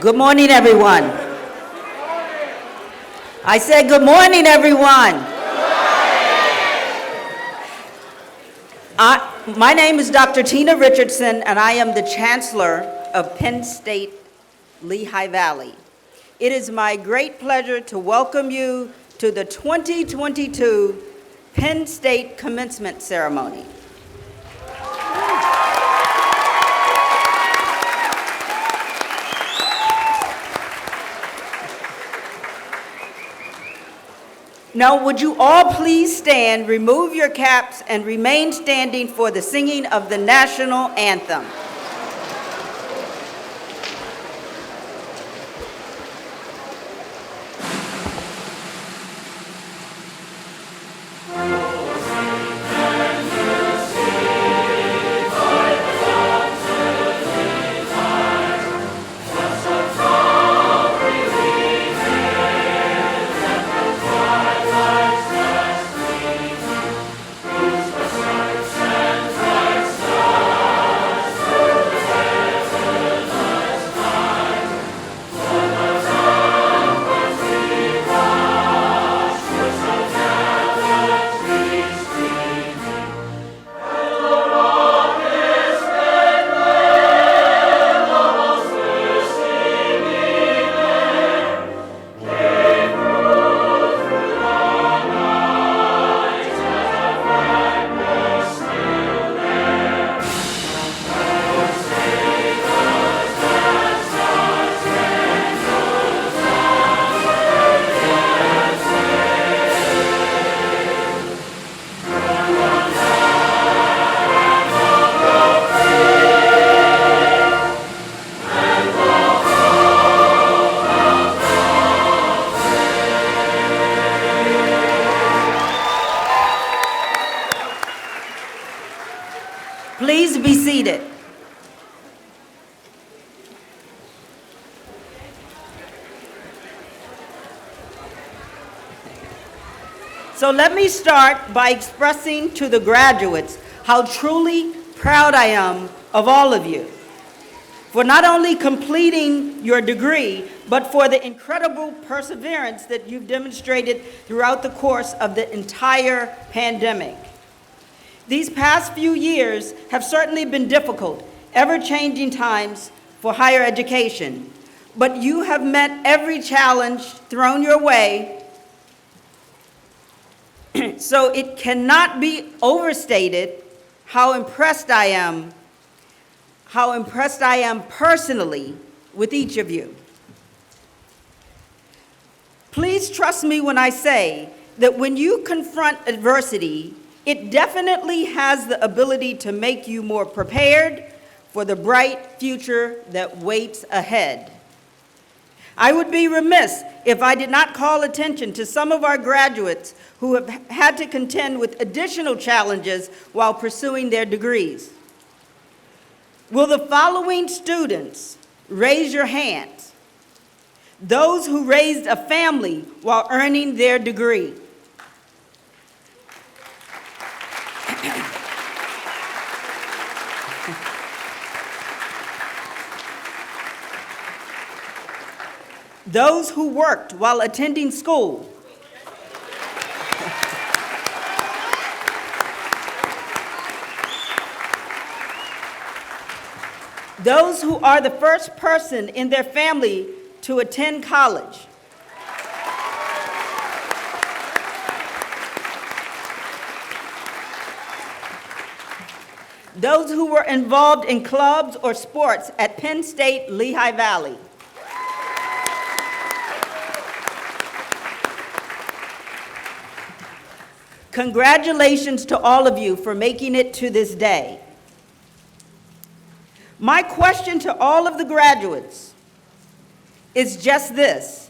Good morning, everyone. I said good morning, everyone. My name is Dr. Tina Richardson, and I am the Chancellor of Penn State Lehigh Valley. It is my great pleasure to welcome you to the 2022 Penn State Commencement Ceremony. Now, would you all please stand, remove your caps, and remain standing for the singing of the national anthem. Please be seated. So let me start by expressing to the graduates how truly proud I am of all of you for not only completing your degree, but for the incredible perseverance that you've demonstrated throughout the course of the entire pandemic. These past few years have certainly been difficult, ever-changing times for higher education, but you have met every challenge thrown your way, so it cannot be overstated how impressed I am personally with each of you. Please trust me when I say that when you confront adversity, it definitely has the ability to make you more prepared for the bright future that waits ahead. I would be remiss if I did not call attention to some of our graduates who have had to contend with additional challenges while pursuing their degrees. Will the following students raise your hands? Those who raised a family while earning their degree. Those who worked while attending school. Those who are the first person in their family to attend college. Those who were involved in clubs or sports at Penn State Lehigh Valley. Congratulations to all of you for making it to this day. My question to all of the graduates is just this: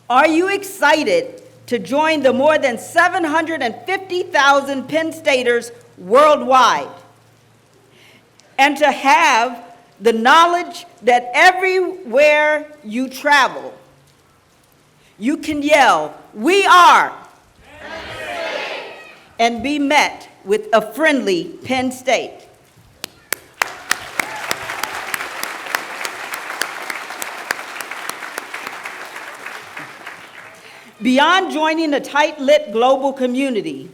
are you excited to join the more than 750,000 Penn Staters worldwide, and to have the knowledge that everywhere you travel, you can yell, "We are," and be met with a friendly Penn State? Beyond joining a tight-knit global community,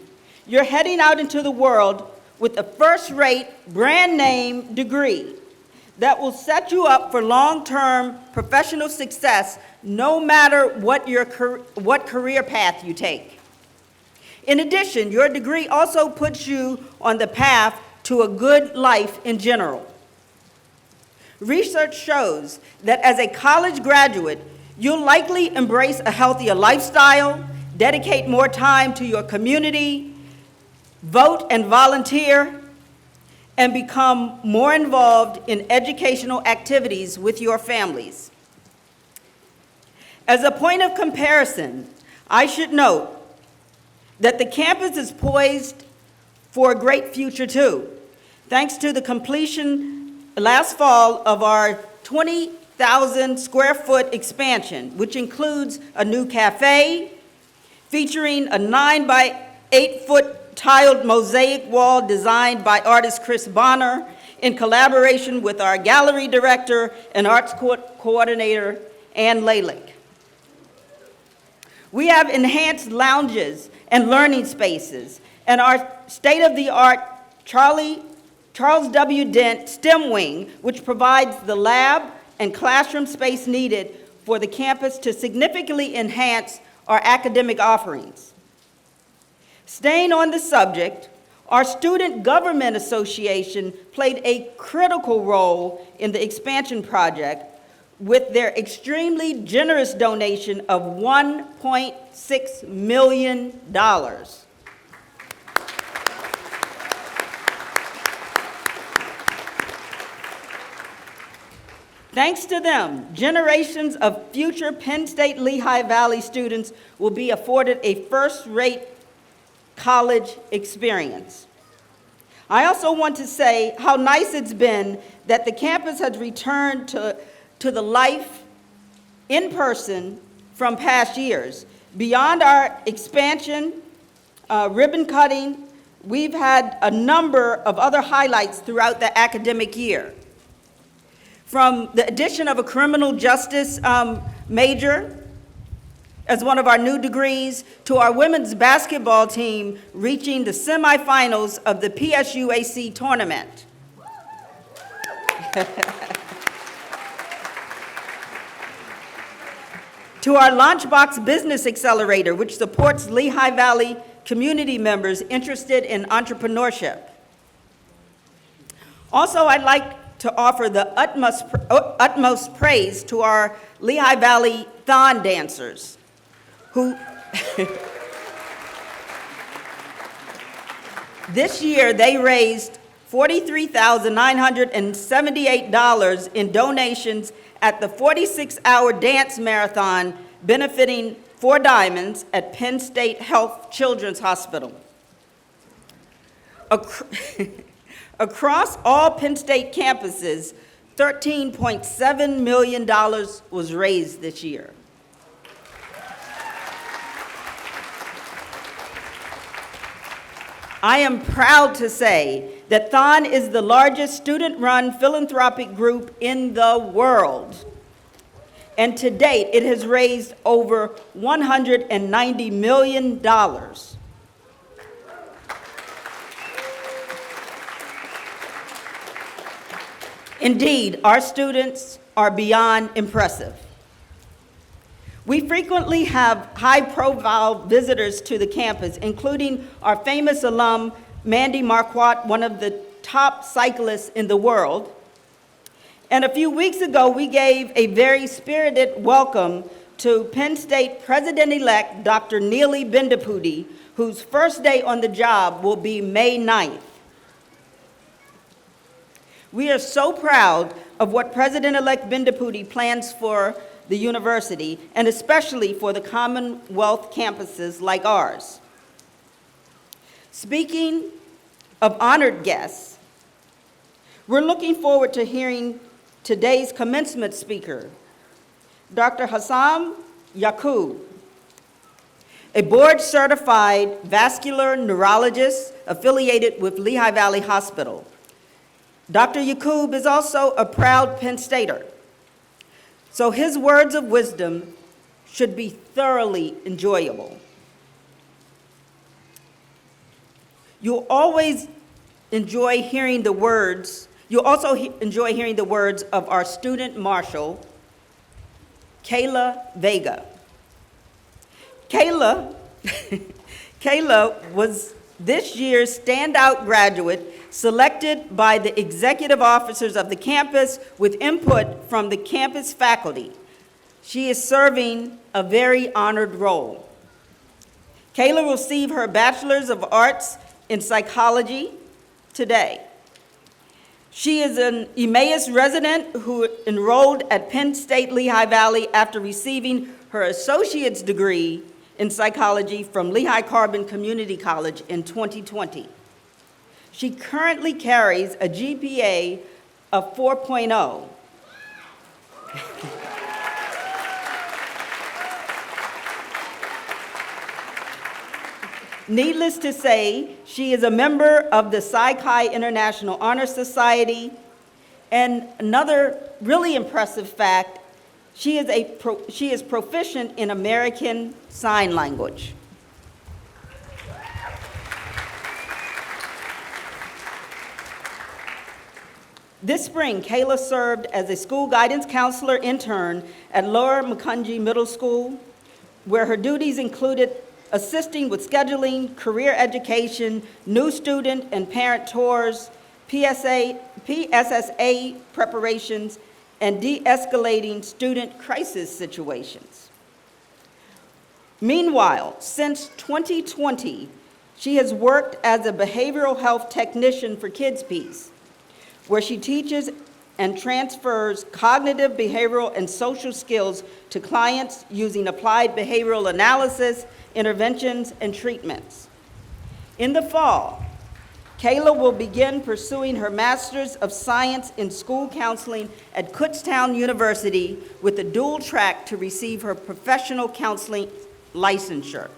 you're heading out into the world with a first-rate, brand-name degree that will set you up for long-term professional success no matter what career path you take. In addition, your degree also puts you on the path to a good life in general. Research shows that as a college graduate, you'll likely embrace a healthier lifestyle, dedicate more time to your community, vote and volunteer, and become more involved in educational activities with your families. As a point of comparison, I should note that the campus is poised for a great future too, thanks to the completion last fall of our 20,000 square foot expansion, which includes a new cafe featuring a 9 by 8 foot tiled mosaic wall designed by artist Chris Bonner in collaboration with our gallery director and arts coordinator, Ann Lalick. We have enhanced lounges and learning spaces, and our state-of-the-art Charles W. Dent STEM Wing, which provides the lab and classroom space needed for the campus to significantly enhance our academic offerings. Staying on the subject, our Student Government Association played a critical role in the expansion project with their extremely generous donation of $1.6 million. Thanks to them, generations of future Penn State Lehigh Valley students will be afforded a first-rate college experience. I also want to say how nice it's been that the campus has returned to the life in person from past years. Beyond our expansion, ribbon cutting, we've had a number of other highlights throughout the academic year. From the addition of a criminal justice major as one of our new degrees, to our women's basketball team reaching the semifinals of the PSUAC tournament. To our Launchbox Business Accelerator, which supports Lehigh Valley community members interested in entrepreneurship. Also, I'd like to offer the utmost praise to our Lehigh Valley Thon dancers, who this year they raised $43,978 in donations at the 46-hour dance marathon benefiting Four Diamonds at Penn State Health Children's Hospital. Across all Penn State campuses, $13.7 million was raised this year. I am proud to say that Thon is the largest student-run philanthropic group in the world. And to date, it has raised over $190 million. Indeed, our students are beyond impressive. We frequently have high-profile visitors to the campus, including our famous alum, Mandy Marquardt, one of the top cyclists in the world. And a few weeks ago, we gave a very spirited welcome to Penn State President-elect Dr. Neeli Bendapudi, whose first day on the job will be May 9th. We are so proud of what President-elect Bendapudi plans for the university, and especially for the Commonwealth campuses like ours. Speaking of honored guests, we're looking forward to hearing today's commencement speaker, Dr. Hassam Yaqub, a board-certified vascular neurologist affiliated with Lehigh Valley Hospital. Dr. Yaqub is also a proud Penn Stater, so his words of wisdom should be thoroughly enjoyable. You'll always enjoy hearing the words, you'll also enjoy hearing the words of our student marshal, Kayla Vega. Kayla was this year's standout graduate selected by the executive officers of the campus with input from the campus faculty. She is serving a very honored role. Kayla will receive her Bachelor's of Arts in Psychology today. She is an Emmaus resident who enrolled at Penn State Lehigh Valley after receiving her associate's degree in psychology from Lehigh Carbon Community College in 2020. She currently carries a GPA of 4.0. Needless to say, she is a member of the Psi Chi International Honor Society, and another really impressive fact, she is proficient in American Sign Language. This spring, Kayla served as a school guidance counselor intern at Lower Macungie Middle School, where her duties included assisting with scheduling, career education, new student and parent tours, PSSA preparations, and de-escalating student crisis situations. Meanwhile, since 2020, she has worked as a behavioral health technician for Kids Peace, where she teaches and transfers cognitive, behavioral, and social skills to clients using applied behavioral analysis, interventions, and treatments. In the fall, Kayla will begin pursuing her Master's of Science in School Counseling at Kutztown University with a dual track to receive her professional counseling licensure.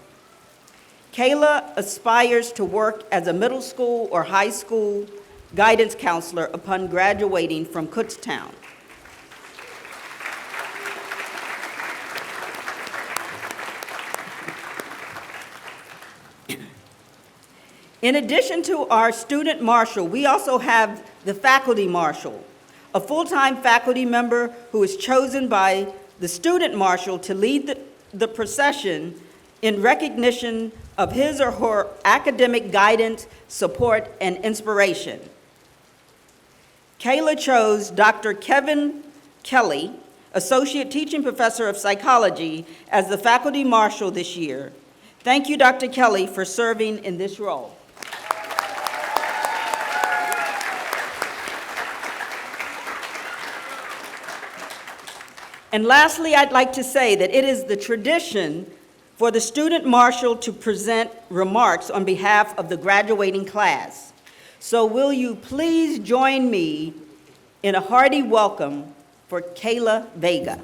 Kayla aspires to work as a middle school or high school guidance counselor upon graduating from Kutztown. In addition to our student marshal, we also have the faculty marshal, a full-time faculty member who is chosen by the student marshal to lead the procession in recognition of his or her academic guidance, support, and inspiration. Kayla chose Dr. Kevin Kelly, Associate Teaching Professor of Psychology, as the faculty marshal this year. Thank you, Dr. Kelly, for serving in this role. And lastly, I'd like to say that it is the tradition for the student marshal to present remarks on behalf of the graduating class. So will you please join me in a hearty welcome for Kayla Vega.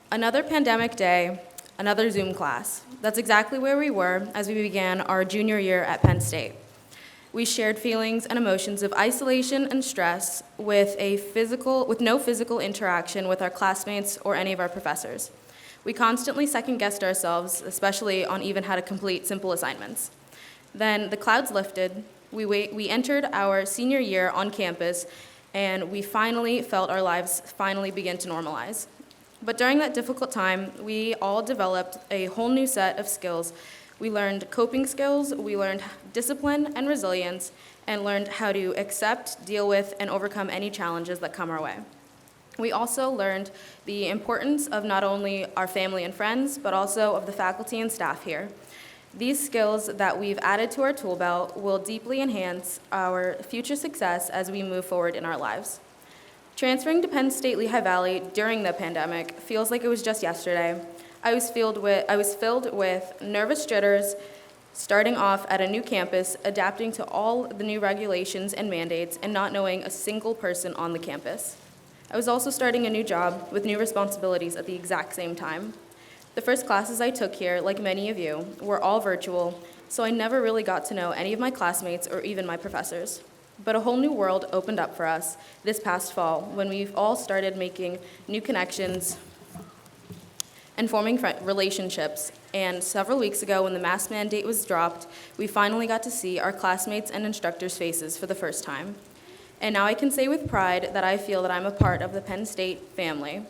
Another pandemic day, another Zoom class. That's exactly where we were as we began our junior year at Penn State. We shared feelings and emotions of isolation and stress with no physical interaction with our classmates or any of our professors. We constantly second-guessed ourselves, especially on even how to complete simple assignments. Then the clouds lifted, we entered our senior year on campus, and we finally felt our lives finally begin to normalize. But during that difficult time, we all developed a whole new set of skills. We learned coping skills, we learned discipline and resilience, and learned how to accept, deal with, and overcome any challenges that come our way. We also learned the importance of not only our family and friends, but also of the faculty and staff here. These skills that we've added to our tool belt will deeply enhance our future success as we move forward in our lives. Transferring to Penn State Lehigh Valley during the pandemic feels like it was just yesterday. I was filled with nervous jitters, starting off at a new campus, adapting to all the new regulations and mandates, and not knowing a single person on the campus. I was also starting a new job with new responsibilities at the exact same time. The first classes I took here, like many of you, were all virtual, so I never really got to know any of my classmates or even my professors. But a whole new world opened up for us this past fall when we've all started making new connections and forming relationships. And several weeks ago, when the mask mandate was dropped, we finally got to see our classmates and instructors' faces for the first time. And now I can say with pride that I feel that I'm a part of the Penn State family.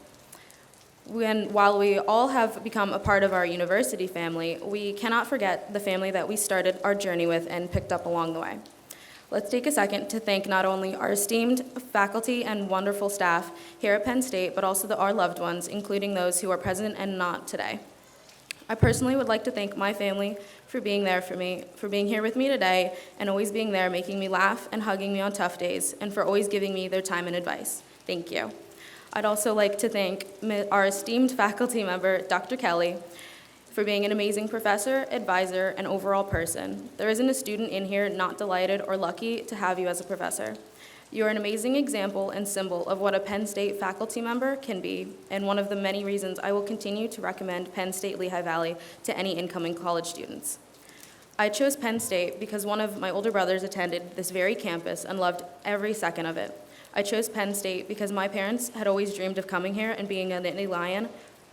While we all have become a part of our university family, we cannot forget the family that we started our journey with and picked up along the way. Let's take a second to thank not only our esteemed faculty and wonderful staff here at Penn State, but also our loved ones, including those who are present and not today. I personally would like to thank my family for being there for me, for being here with me today, and always being there, making me laugh and hugging me on tough days, and for always giving me their time and advice. Thank you. I'd also like to thank our esteemed faculty member, Dr. Kelly, for being an amazing professor, advisor, and overall person. There isn't a student in here not delighted or lucky to have you as a professor. You are an amazing example and symbol of what a Penn State faculty member can be, and one of the many reasons I will continue to recommend Penn State Lehigh Valley to any incoming college students. I chose Penn State because one of my older brothers attended this very campus and loved every second of it. I chose Penn State because my parents had always dreamed of coming here and being a Nittany Lion,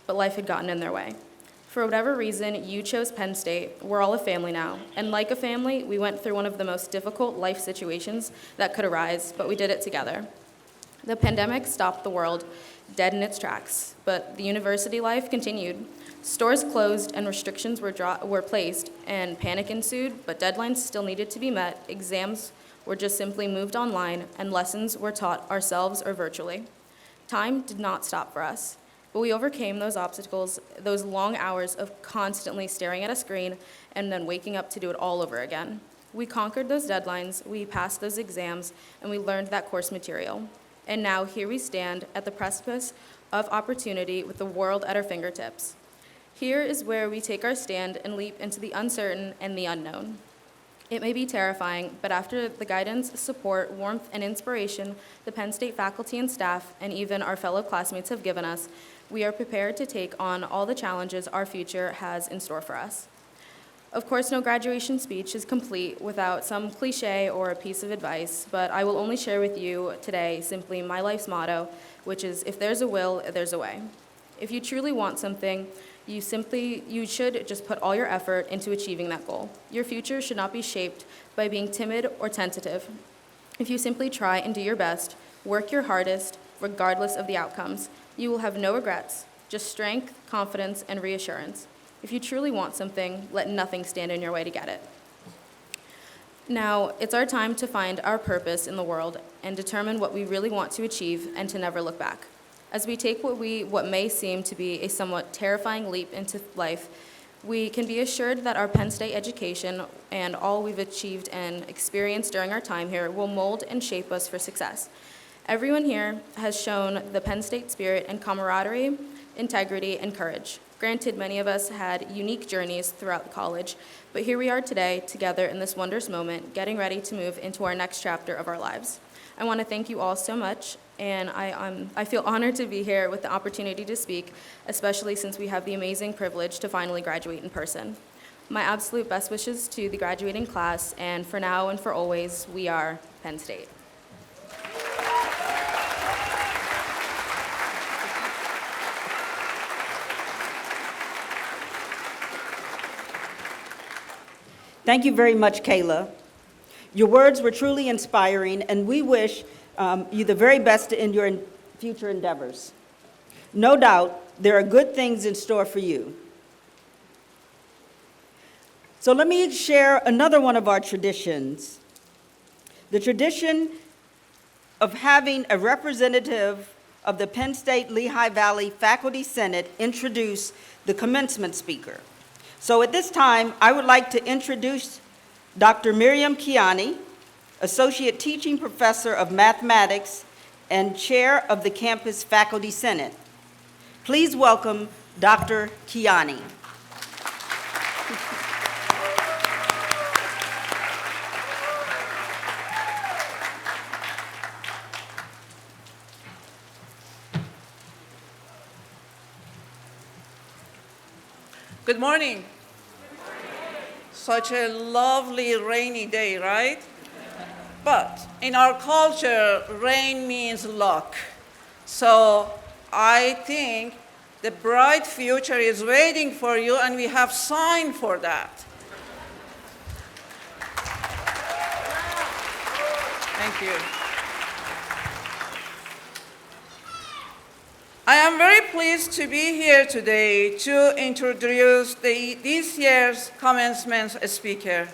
but life had gotten in their way. For whatever reason, you chose Penn State. We're all a family now. And like a family, we went through one of the most difficult life situations that could arise, but we did it together. The pandemic stopped the world dead in its tracks, but the university life continued. Stores closed and restrictions were placed, and panic ensued, but deadlines still needed to be met. Exams were just simply moved online, and lessons were taught ourselves or virtually. Time did not stop for us. But we overcame those obstacles, those long hours of constantly staring at a screen and then waking up to do it all over again. We conquered those deadlines, we passed those exams, and we learned that course material. And now here we stand at the precipice of opportunity with the world at our fingertips. Here is where we take our stand and leap into the uncertain and the unknown. It may be terrifying, but after the guidance, support, warmth, and inspiration the Penn State faculty and staff, and even our fellow classmates have given us, we are prepared to take on all the challenges our future has in store for us. Of course, no graduation speech is complete without some cliche or a piece of advice, but I will only share with you today simply my life's motto, which is, if there's a will, there's a way. If you truly want something, you should just put all your effort into achieving that goal. Your future should not be shaped by being timid or tentative. If you simply try and do your best, work your hardest, regardless of the outcomes, you will have no regrets, just strength, confidence, and reassurance. If you truly want something, let nothing stand in your way to get it. Now, it's our time to find our purpose in the world and determine what we really want to achieve and to never look back. As we take what may seem to be a somewhat terrifying leap into life, we can be assured that our Penn State education and all we've achieved and experienced during our time here will mold and shape us for success. Everyone here has shown the Penn State spirit and camaraderie, integrity, and courage. Granted, many of us had unique journeys throughout college, but here we are today, together in this wondrous moment, getting ready to move into our next chapter of our lives. I want to thank you all so much, and I feel honored to be here with the opportunity to speak, especially since we have the amazing privilege to finally graduate in person. My absolute best wishes to the graduating class, and for now and for always, we are Penn State. Thank you very much, Kayla. Your words were truly inspiring, and we wish you the very best in your future endeavors. No doubt, there are good things in store for you. So let me share another one of our traditions, the tradition of having a representative of the Penn State Lehigh Valley Faculty Senate introduce the commencement speaker. So at this time, I would like to introduce Dr. Miriam Kiani, Associate Teaching Professor of Mathematics and Chair of the Campus Faculty Senate. Please welcome Dr. Kiani. Good morning. such a lovely rainy day, right? But in our culture, rain means luck. So I think the bright future is waiting for you, and we have signed for that. Thank you. I am very pleased to be here today to introduce this year's commencement speaker,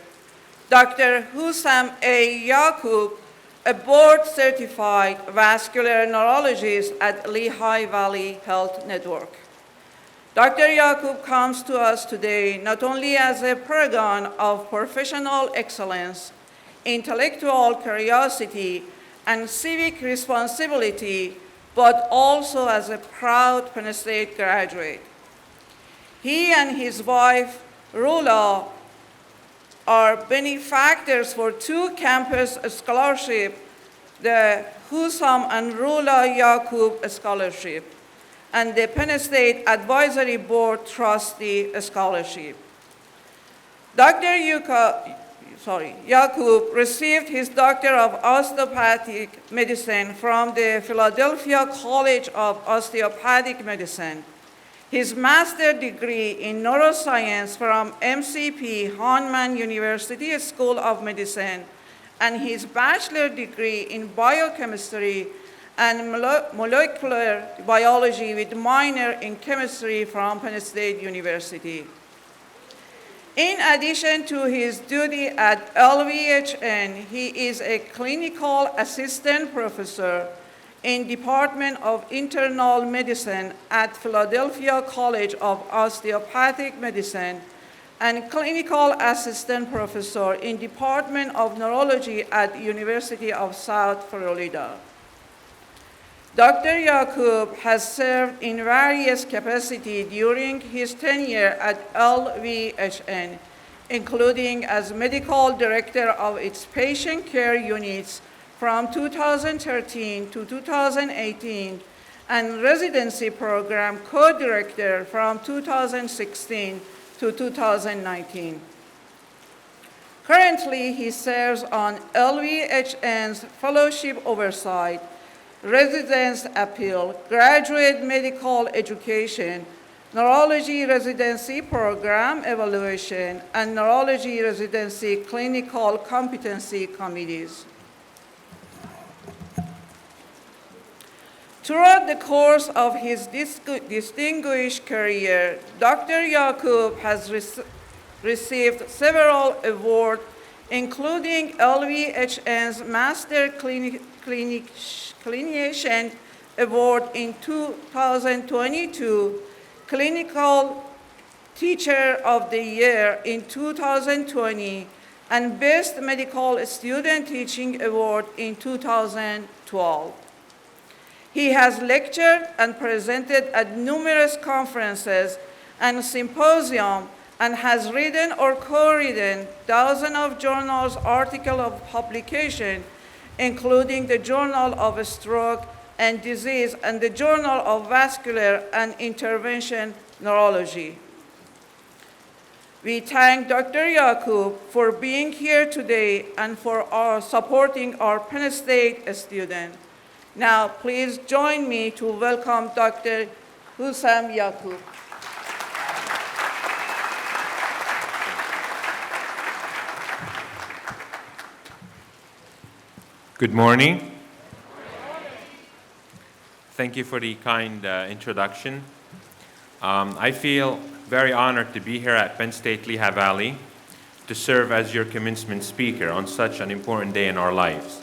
Dr. Hussam A. Yaqub, a board-certified vascular neurologist at Lehigh Valley Health Network. Dr. Yaqub comes to us today not only as a paragon of professional excellence, intellectual curiosity, and civic responsibility, but also as a proud Penn State graduate. He and his wife, Rula, are benefactors for 2 campus scholarships, the Hussam and Rula Yaqub Scholarship, and the Penn State Advisory Board Trustee Scholarship. Dr. Yaqub received his Doctor of Osteopathic Medicine from the Philadelphia College of Osteopathic Medicine, his master's degree in neuroscience from MCP Honman University School of Medicine, and his bachelor's degree in biochemistry and molecular biology with minor in chemistry from Penn State University. In addition to his duty at LVHN, he is a clinical assistant professor in Department of Internal Medicine at Philadelphia College of Osteopathic Medicine and clinical assistant professor in Department of Neurology at University of South Florida. Dr. Yaqub has served in various capacities during his tenure at LVHN, including as medical director of its patient care units from 2013 to 2018, and residency program co-director from 2016 to 2019. Currently, he serves on LVHN's fellowship oversight, residence appeal, graduate medical education, neurology residency program evaluation, and neurology residency clinical competency committees. Throughout the course of his distinguished career, Dr. Yaqub has received several awards, including LVHN's Master Clinician Award in 2022, Clinical Teacher of the Year in 2020, and Best Medical Student Teaching Award in 2012. He has lectured and presented at numerous conferences and symposiums and has written or co-written dozens of journals, articles of publication, including the Journal of Stroke and Disease and the Journal of Vascular and Intervention Neurology. We thank Dr. Yaqub for being here today and for supporting our Penn State students. Now, please join me to welcome Dr. Hussam Yaqub. Good morning. Thank you for the kind introduction. I feel very honored to be here at Penn State Lehigh Valley to serve as your commencement speaker on such an important day in our lives.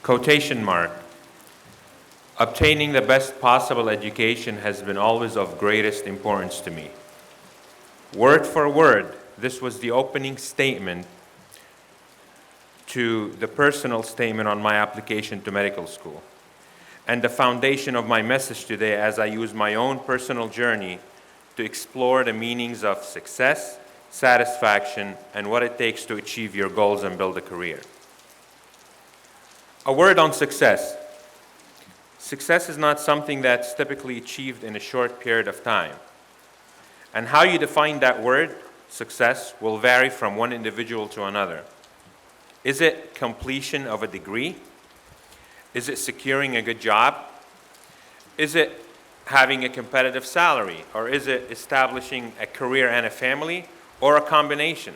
Quotation mark. Obtaining the best possible education has been always of greatest importance to me. Word for word, this was the opening statement to the personal statement on my application to medical school, and the foundation of my message today as I use my own personal journey to explore the meanings of success, satisfaction, and what it takes to achieve your goals and build a career. A word on success. Success is not something that's typically achieved in a short period of time. And how you define that word success will vary from one individual to another. Is it completion of a degree? Is it securing a good job? Is it having a competitive salary? Or is it establishing a career and a family? Or a combination?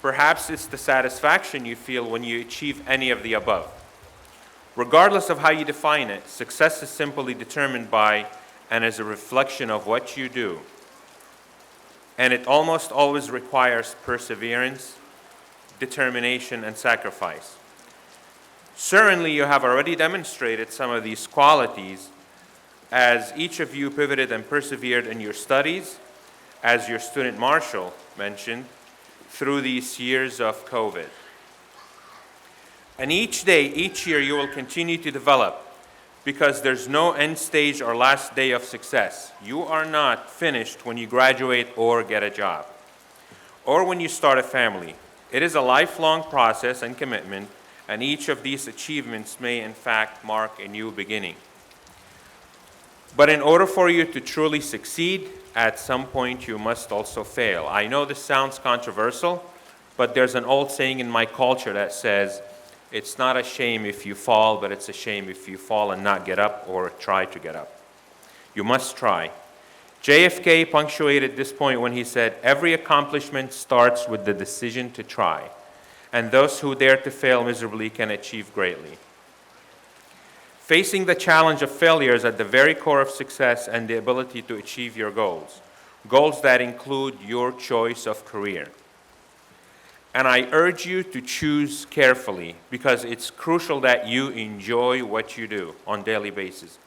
Perhaps it's the satisfaction you feel when you achieve any of the above. Regardless of how you define it, success is simply determined by and is a reflection of what you do. And it almost always requires perseverance, determination, and sacrifice. Certainly, you have already demonstrated some of these qualities as each of you pivoted and persevered in your studies, as your student Marshall mentioned, through these years of COVID. And each day, each year, you will continue to develop because there's no end stage or last day of success. You are not finished when you graduate or get a job, or when you start a family. It is a lifelong process and commitment, and each of these achievements may in fact mark a new beginning. But in order for you to truly succeed, at some point you must also fail. I know this sounds controversial, but there's an old saying in my culture that says, it's not a shame if you fall, but it's a shame if you fall and not get up or try to get up. You must try. JFK punctuated this point when he said, every accomplishment starts with the decision to try, and those who dare to fail miserably can achieve greatly. Facing the challenge of failure is at the very core of success and the ability to achieve your goals, goals that include your choice of career. And I urge you to choose carefully because it's crucial that you enjoy what you do on a daily basis.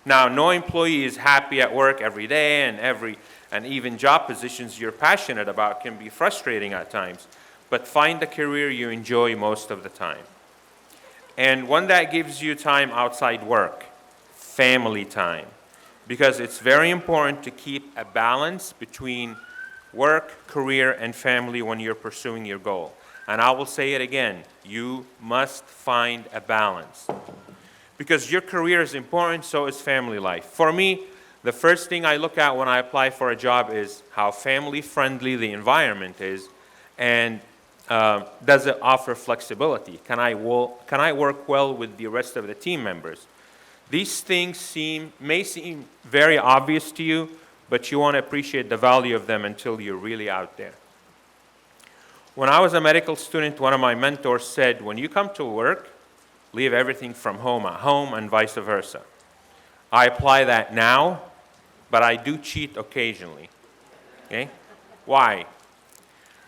Now, no employee is happy at work every day, and even job positions you're passionate about can be frustrating at times, but find a career you enjoy most of the time. And one that gives you time outside work, family time, because it's very important to keep a balance between work, career, and family when you're pursuing your goal. And I will say it again, you must find a balance. Because your career is important, so is family life. For me, the first thing I look at when I apply for a job is how family-friendly the environment is, and does it offer flexibility? Can I work well with the rest of the team members? These things may seem very obvious to you, but you won't appreciate the value of them until you're really out there. When I was a medical student, one of my mentors said, when you come to work, leave everything from home at home and vice versa. I apply that now, but I do cheat occasionally. Okay? Why?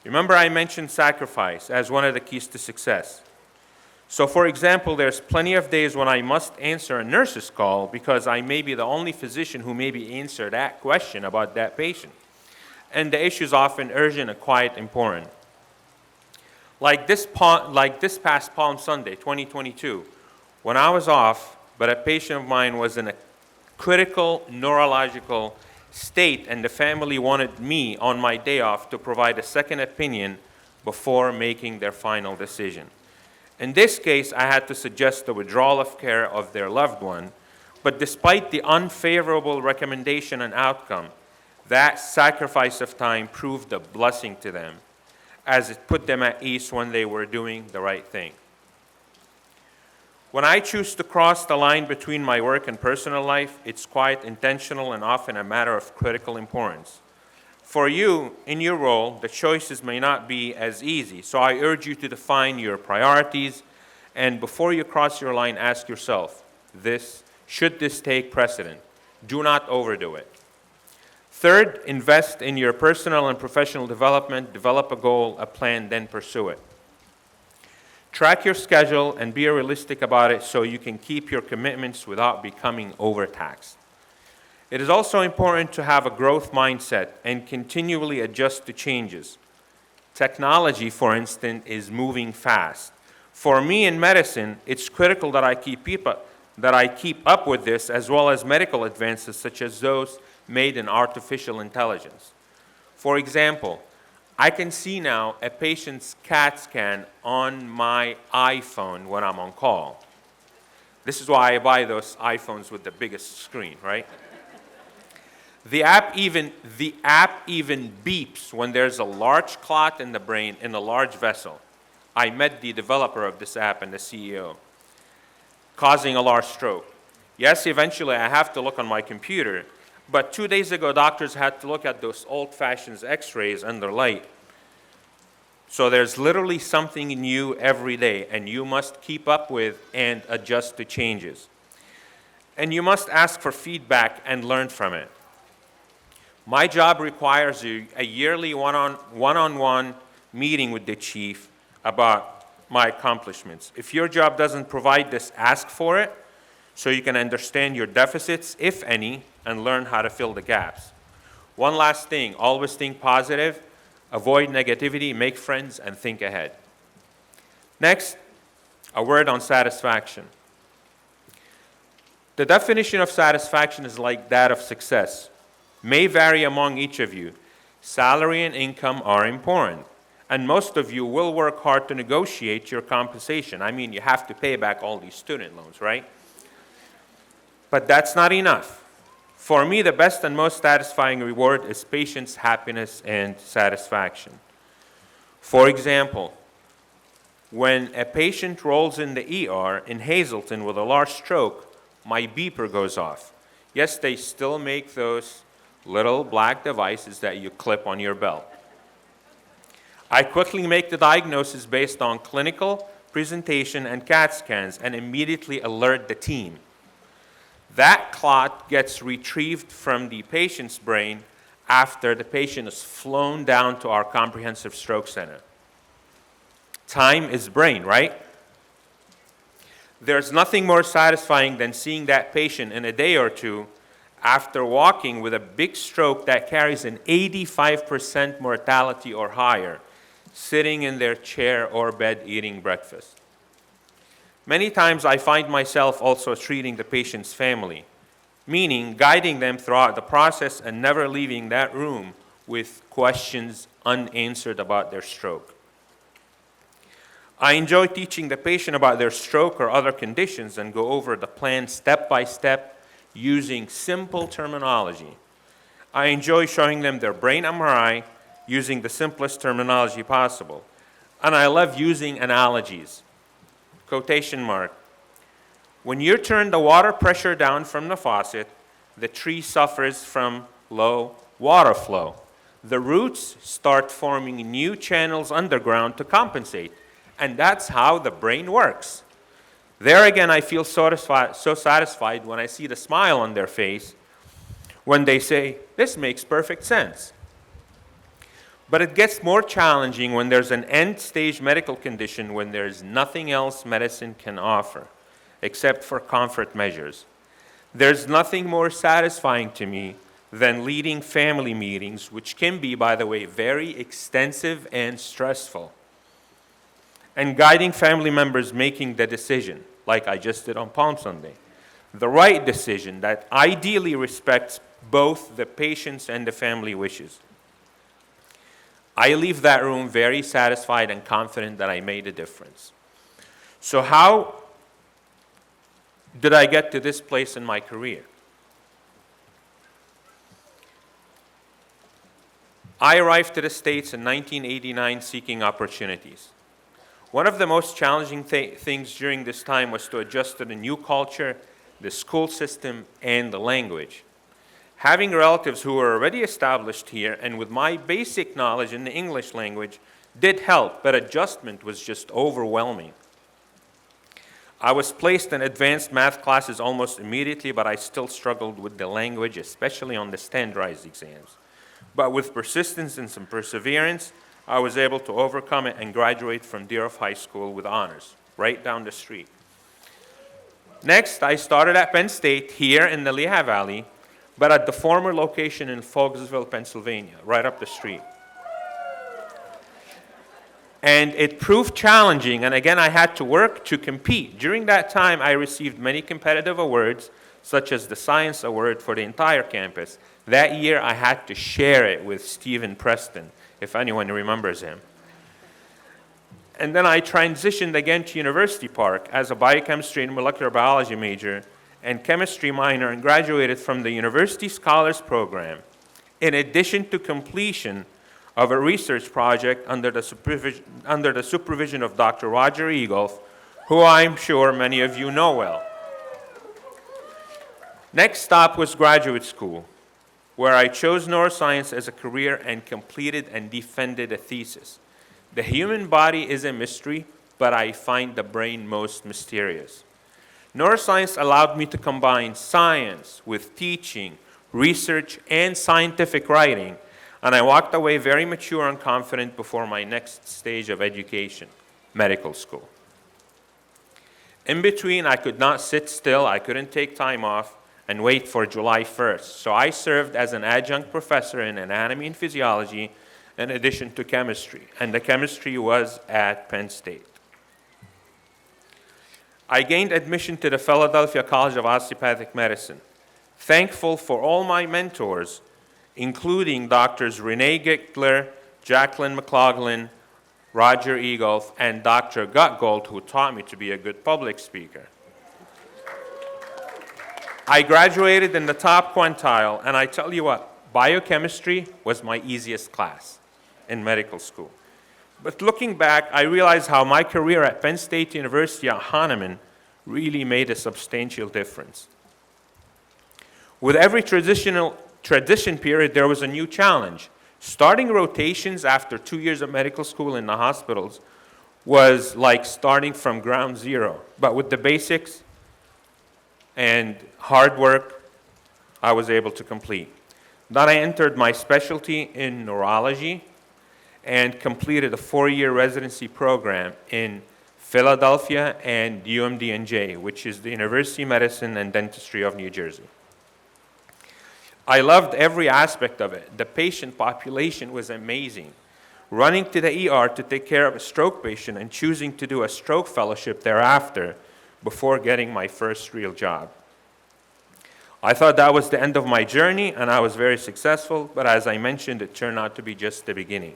Remember I mentioned sacrifice as one of the keys to success. So for example, there's plenty of days when I must answer a nurse's call because I may be the only physician who maybe answer that question about that patient. And the issue is often urgent and quite important. Like this past Palm Sunday, 2022, when I was off, but a patient of mine was in a critical neurological state, and the family wanted me on my day off to provide a second opinion before making their final decision. In this case, I had to suggest the withdrawal of care of their loved one, but despite the unfavorable recommendation and outcome, that sacrifice of time proved a blessing to them, as it put them at ease when they were doing the right thing. When I choose to cross the line between my work and personal life, it's quite intentional and often a matter of critical importance. For you, in your role, the choices may not be as easy, so I urge you to define your priorities, and before you cross your line, ask yourself, should this take precedent? Do not overdo it. Third, invest in your personal and professional development, develop a goal, a plan, then pursue it. Track your schedule and be realistic about it so you can keep your commitments without becoming overtaxed. It is also important to have a growth mindset and continually adjust to changes. Technology, for instance, is moving fast. For me in medicine, it's critical that I keep up with this, as well as medical advances such as those made in artificial intelligence. For example, I can see now a patient's CAT scan on my iPhone when I'm on call. This is why I buy those iPhones with the biggest screen, right? The app even beeps when there's a large clot in the brain in a large vessel. I met the developer of this app and the CEO, causing a large stroke. Yes, eventually I have to look on my computer, but 2 days ago, doctors had to look at those old-fashioned x-rays under light. So there's literally something new every day, and you must keep up with and adjust to changes. And you must ask for feedback and learn from it. My job requires a yearly one-on-one meeting with the chief about my accomplishments. If your job doesn't provide this, ask for it so you can understand your deficits, if any, and learn how to fill the gaps. One last thing, always think positive, avoid negativity, make friends, and think ahead. Next, a word on satisfaction. The definition of satisfaction is like that of success. May vary among each of you. Salary and income are important, and most of you will work hard to negotiate your compensation. I mean, you have to pay back all these student loans, right? But that's not enough. For me, the best and most satisfying reward is patience, happiness, and satisfaction. For example, when a patient rolls in the ER in Hazleton with a large stroke, my beeper goes off. Yes, they still make those little black devices that you clip on your belt. I quickly make the diagnosis based on clinical presentation and CAT scans and immediately alert the team. That clot gets retrieved from the patient's brain after the patient is flown down to our comprehensive stroke center. Time is brain, right? There's nothing more satisfying than seeing that patient in a day or two after walking with a big stroke that carries an 85% mortality or higher, sitting in their chair or bed eating breakfast. Many times I find myself also treating the patient's family, meaning guiding them throughout the process and never leaving that room with questions unanswered about their stroke. I enjoy teaching the patient about their stroke or other conditions and go over the plan step by step using simple terminology. I enjoy showing them their brain MRI using the simplest terminology possible. And I love using analogies. Quotation mark. When you turn the water pressure down from the faucet, the tree suffers from low water flow. The roots start forming new channels underground to compensate. And that's how the brain works. There again, I feel so satisfied when I see the smile on their face when they say, "This makes perfect sense." But it gets more challenging when there's an end-stage medical condition when there's nothing else medicine can offer except for comfort measures. There's nothing more satisfying to me than leading family meetings, which can be, by the way, very extensive and stressful, and guiding family members making the decision, like I just did on Palm Sunday, the right decision that ideally respects both the patient's and the family wishes. I leave that room very satisfied and confident that I made a difference. So how did I get to this place in my career? I arrived to the States in 1989 seeking opportunities. One of the most challenging things during this time was to adjust to the new culture, the school system, and the language. Having relatives who were already established here and with my basic knowledge in the English language did help, but adjustment was just overwhelming. I was placed in advanced math classes almost immediately, but I still struggled with the language, especially on the standardized exams. But with persistence and some perseverance, I was able to overcome it and graduate from Deerhoff High School with honors, right down the street. Next, I started at Penn State here in the Lehigh Valley, but at the former location in Folksville, Pennsylvania, right up the street. And it proved challenging, and again, I had to work to compete. During that time, I received many competitive awards, such as the Science Award for the entire campus. That year, I had to share it with Stephen Preston, if anyone remembers him. And then I transitioned again to University Park as a biochemistry and molecular biology major, and chemistry minor and graduated from the University Scholars Program, in addition to completion of a research project under the supervision of Dr. Roger Egolf, who I'm sure many of you know well. Next stop was graduate school, where I chose neuroscience as a career and completed and defended a thesis. The human body is a mystery, but I find the brain most mysterious. Neuroscience allowed me to combine science with teaching, research, and scientific writing, and I walked away very mature and confident before my next stage of education, medical school. In between, I could not sit still, I couldn't take time off and wait for July 1st, so I served as an adjunct professor in anatomy and physiology in addition to chemistry, and the chemistry was at Penn State. I gained admission to the Philadelphia College of Osteopathic Medicine, thankful for all my mentors, including Drs. Renee Gichtler, Jacqueline McLaughlin, Roger Egolf, and Dr. Gutgold, who taught me to be a good public speaker. I graduated in the top quintile, and I tell you what, biochemistry was my easiest class in medical school. But looking back, I realized how my career at Penn State University at Hahnemann really made a substantial difference. With every transition period, there was a new challenge. Starting rotations after 2 years of medical school in the hospitals was like starting from ground zero. But with the basics and hard work, I was able to complete. Then I entered my specialty in neurology and completed a 4-year residency program in Philadelphia and UMDNJ, which is the University of Medicine and Dentistry of New Jersey. I loved every aspect of it. The patient population was amazing. Running to the ER to take care of a stroke patient and choosing to do a stroke fellowship thereafter before getting my first real job. I thought that was the end of my journey, and I was very successful, but as I mentioned, it turned out to be just the beginning.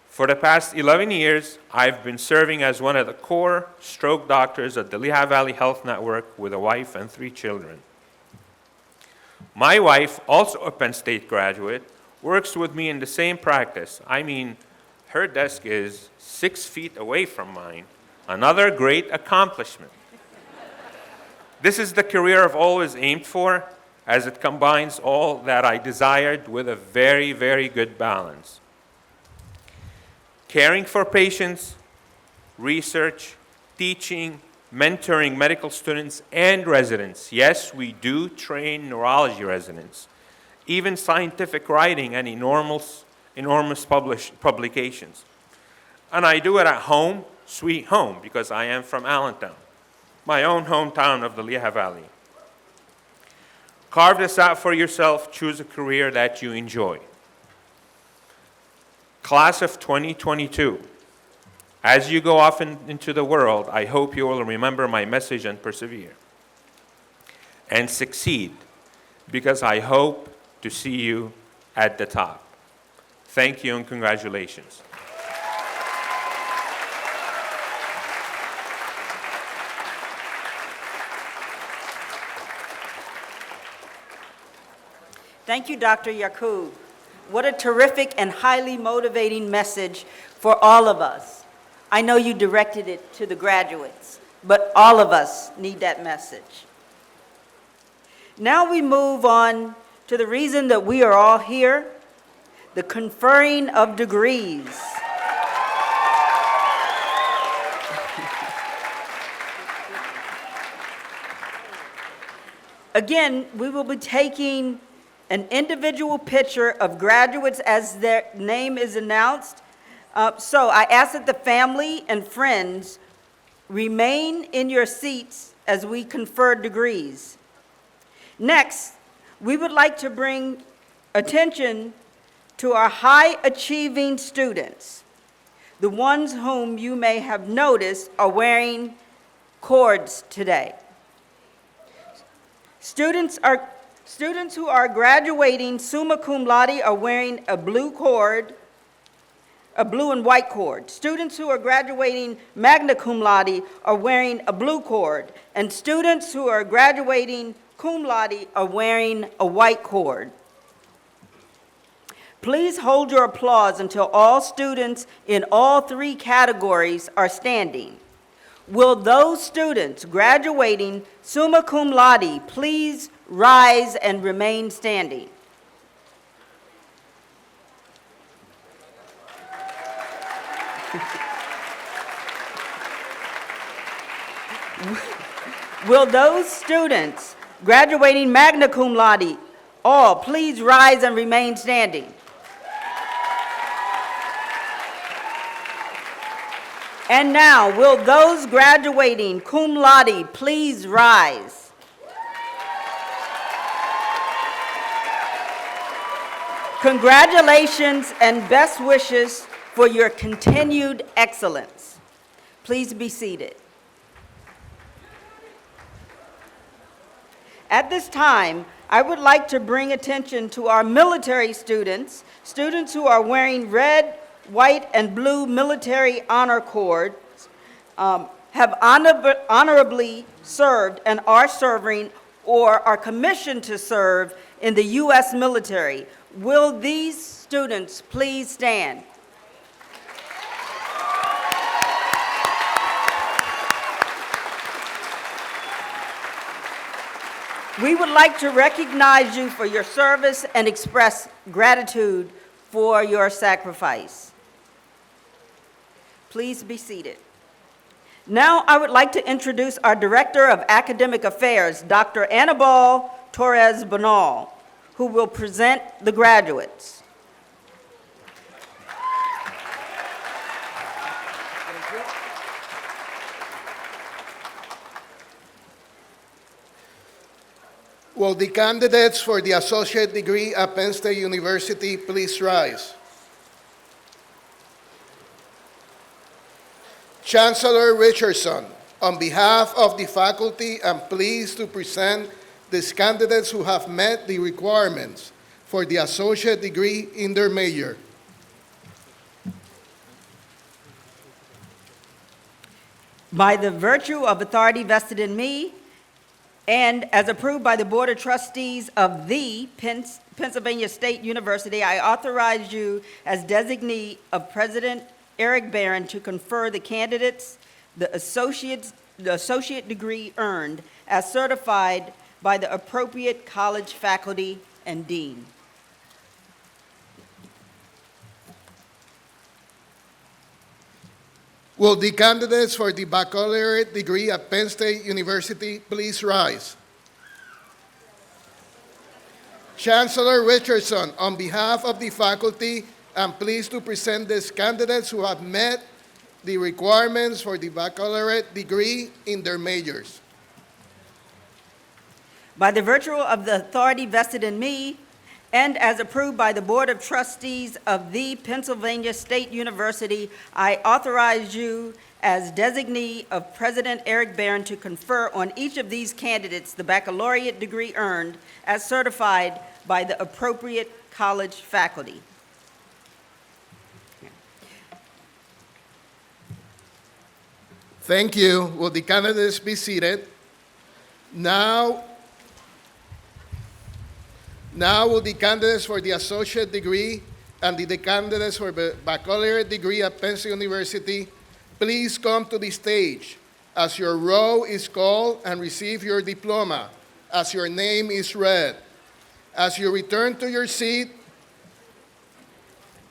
For the past 11 years, I've been serving as one of the core stroke doctors at the Lehigh Valley Health Network with a wife and 3 children. My wife, also a Penn State graduate, works with me in the same practice. I mean, her desk is 6 feet away from mine. Another great accomplishment. This is the career I've always aimed for, as it combines all that I desired with a very, very good balance. Caring for patients, research, teaching, mentoring medical students and residents. Yes, we do train neurology residents. Even scientific writing and enormous publications. And I do it at home, sweet home, because I am from Allentown, my own hometown of the Lehigh Valley. Carve this out for yourself. Choose a career that you enjoy. Class of 2022, as you go off into the world, I hope you will remember my message and persevere. And succeed, because I hope to see you at the top. Thank you and congratulations. Thank you, Dr. Yaqub. What a terrific and highly motivating message for all of us. I know you directed it to the graduates, but all of us need that message. Now we move on to the reason that we are all here, the conferring of degrees. Again, we will be taking an individual picture of graduates as their name is announced. So I ask that the family and friends remain in your seats as we confer degrees. Next, we would like to bring attention to our high-achieving students, the ones whom you may have noticed are wearing cords today. Students who are graduating summa cum laude are wearing a blue cord. a blue and white cord. Students who are graduating magna cum laude are wearing a blue cord, and students who are graduating cum laude are wearing a white cord. Please hold your applause until all students in all three categories are standing. Will those students graduating summa cum laude please rise and remain standing? Will those students graduating magna cum laude all please rise and remain standing? And now, will those graduating cum laude please rise? Congratulations and best wishes for your continued excellence. Please be seated. At this time, I would like to bring attention to our military students, students who are wearing red, white, and blue military honor cords, have honorably served and are serving or are commissioned to serve in the U.S. military. Will these students please stand? We would like to recognize you for your service and express gratitude for your sacrifice. Please be seated. Now I would like to introduce our Director of Academic Affairs, Dr. Anibal Torres Bonal, who will present the graduates. Will the candidates for the associate degree at Penn State University please rise? Chancellor Richardson, on behalf of the faculty, I'm pleased to present these candidates who have met the requirements for the associate degree in their major. By the virtue of authority vested in me, and as approved by the Board of Trustees of the Pennsylvania State University, I authorize you as designee of President Eric Barron to confer the candidates the associate degree earned as certified by the appropriate college faculty and dean. Will the candidates for the baccalaureate degree at Penn State University please rise? Chancellor Richardson, on behalf of the faculty, I'm pleased to present these candidates who have met the requirements for the baccalaureate degree in their majors. By the virtue of the authority vested in me, and as approved by the Board of Trustees of the Pennsylvania State University, I authorize you as designee of President Eric Barron to confer on each of these candidates the baccalaureate degree earned as certified by the appropriate college faculty. Thank you. Will the candidates be seated? Now will the candidates for the associate degree and the candidates for the baccalaureate degree at Penn State University please come to the stage as your row is called and receive your diploma as your name is read. As you return to your seat,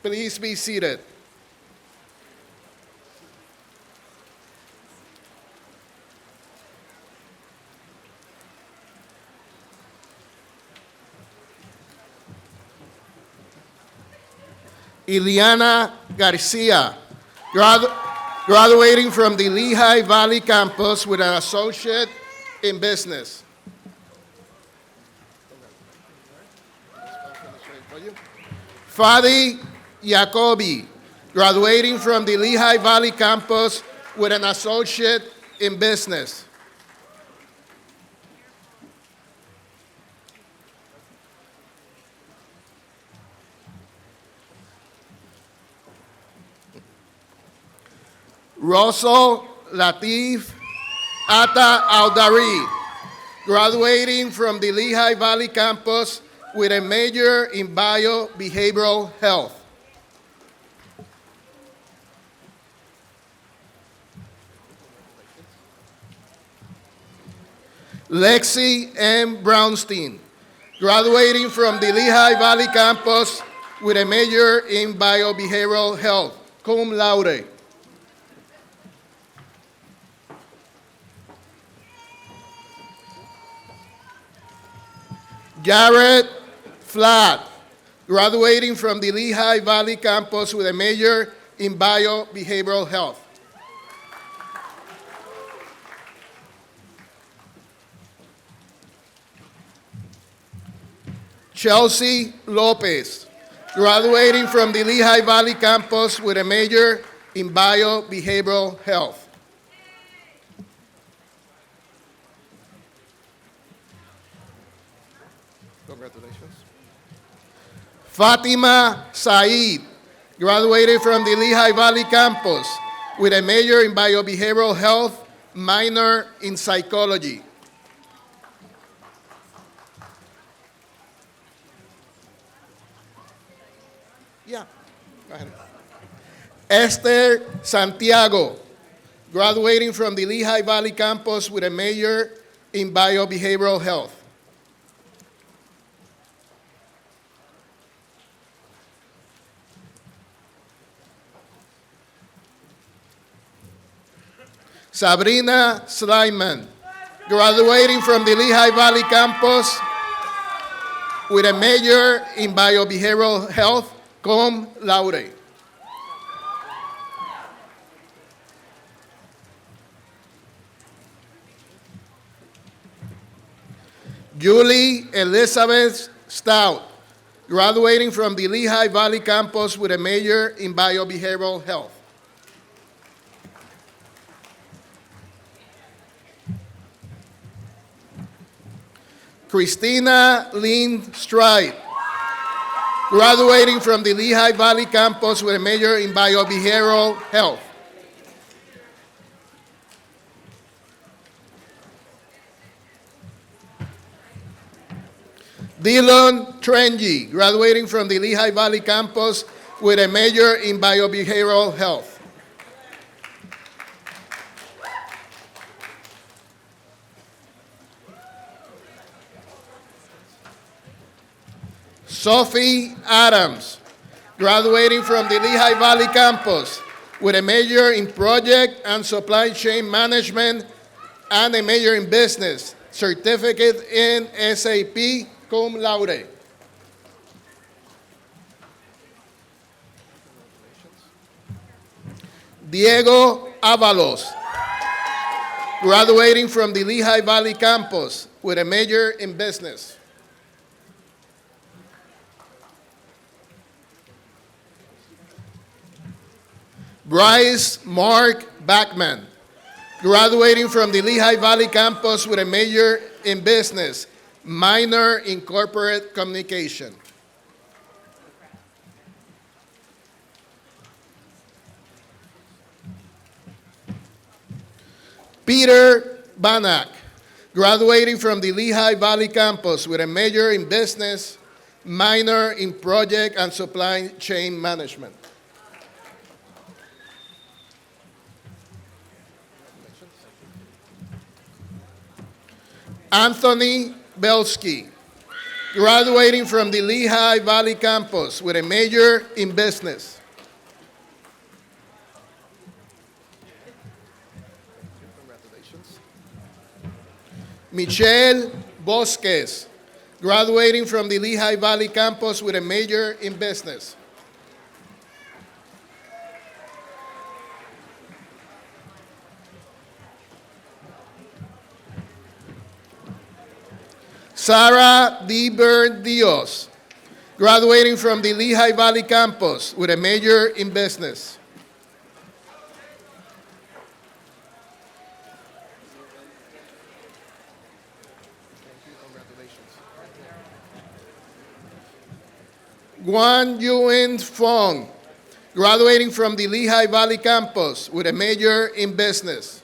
please be seated. Ileana Garcia, graduating from the Lehigh Valley campus with an associate in business. Fadi Jacobi, graduating from the Lehigh Valley campus with an associate in business. Russell Latif Atta Aldari, graduating from the Lehigh Valley campus with a major in biobehavioral health. Lexi M. Brownstein, graduating from the Lehigh Valley campus with a major in biobehavioral health, cum laude. Garrett Flatt, graduating from the Lehigh Valley campus with a major in biobehavioral health. Chelsea Lopez, graduating from the Lehigh Valley campus with a major in biobehavioral health. Congratulations. Fatima Saeed, graduated from the Lehigh Valley campus with a major in biobehavioral health, minor in psychology. Yeah, go ahead. Esther Santiago, graduating from the Lehigh Valley campus with a major in biobehavioral health. Sabrina Slyman, graduating from the Lehigh Valley campus with a major in biobehavioral health, cum laude. Julie Elizabeth Stout, graduating from the Lehigh Valley campus with a major in biobehavioral health. Christina Lynn Stride, graduating from the Lehigh Valley campus with a major in biobehavioral health. Dylan Trengy, graduating from the Lehigh Valley campus with a major in biobehavioral health. Sophie Adams, graduating from the Lehigh Valley campus with a major in project and supply chain management and a major in business, certificate in SAP, cum laude. Diego Avalos, graduating from the Lehigh Valley campus with a major in business. Bryce Mark Backman, graduating from the Lehigh Valley campus with a major in business, minor in corporate communication. Peter Banak, graduating from the Lehigh Valley campus with a major in business, minor in project and supply chain management. Anthony Belsky, graduating from the Lehigh Valley campus with a major in business. Congratulations. Michelle Bosques, graduating from the Lehigh Valley campus with a major in business. Sarah D. Byrne Dios, graduating from the Lehigh Valley campus with a major in business. Guan Yuen Fong, graduating from the Lehigh Valley campus with a major in business.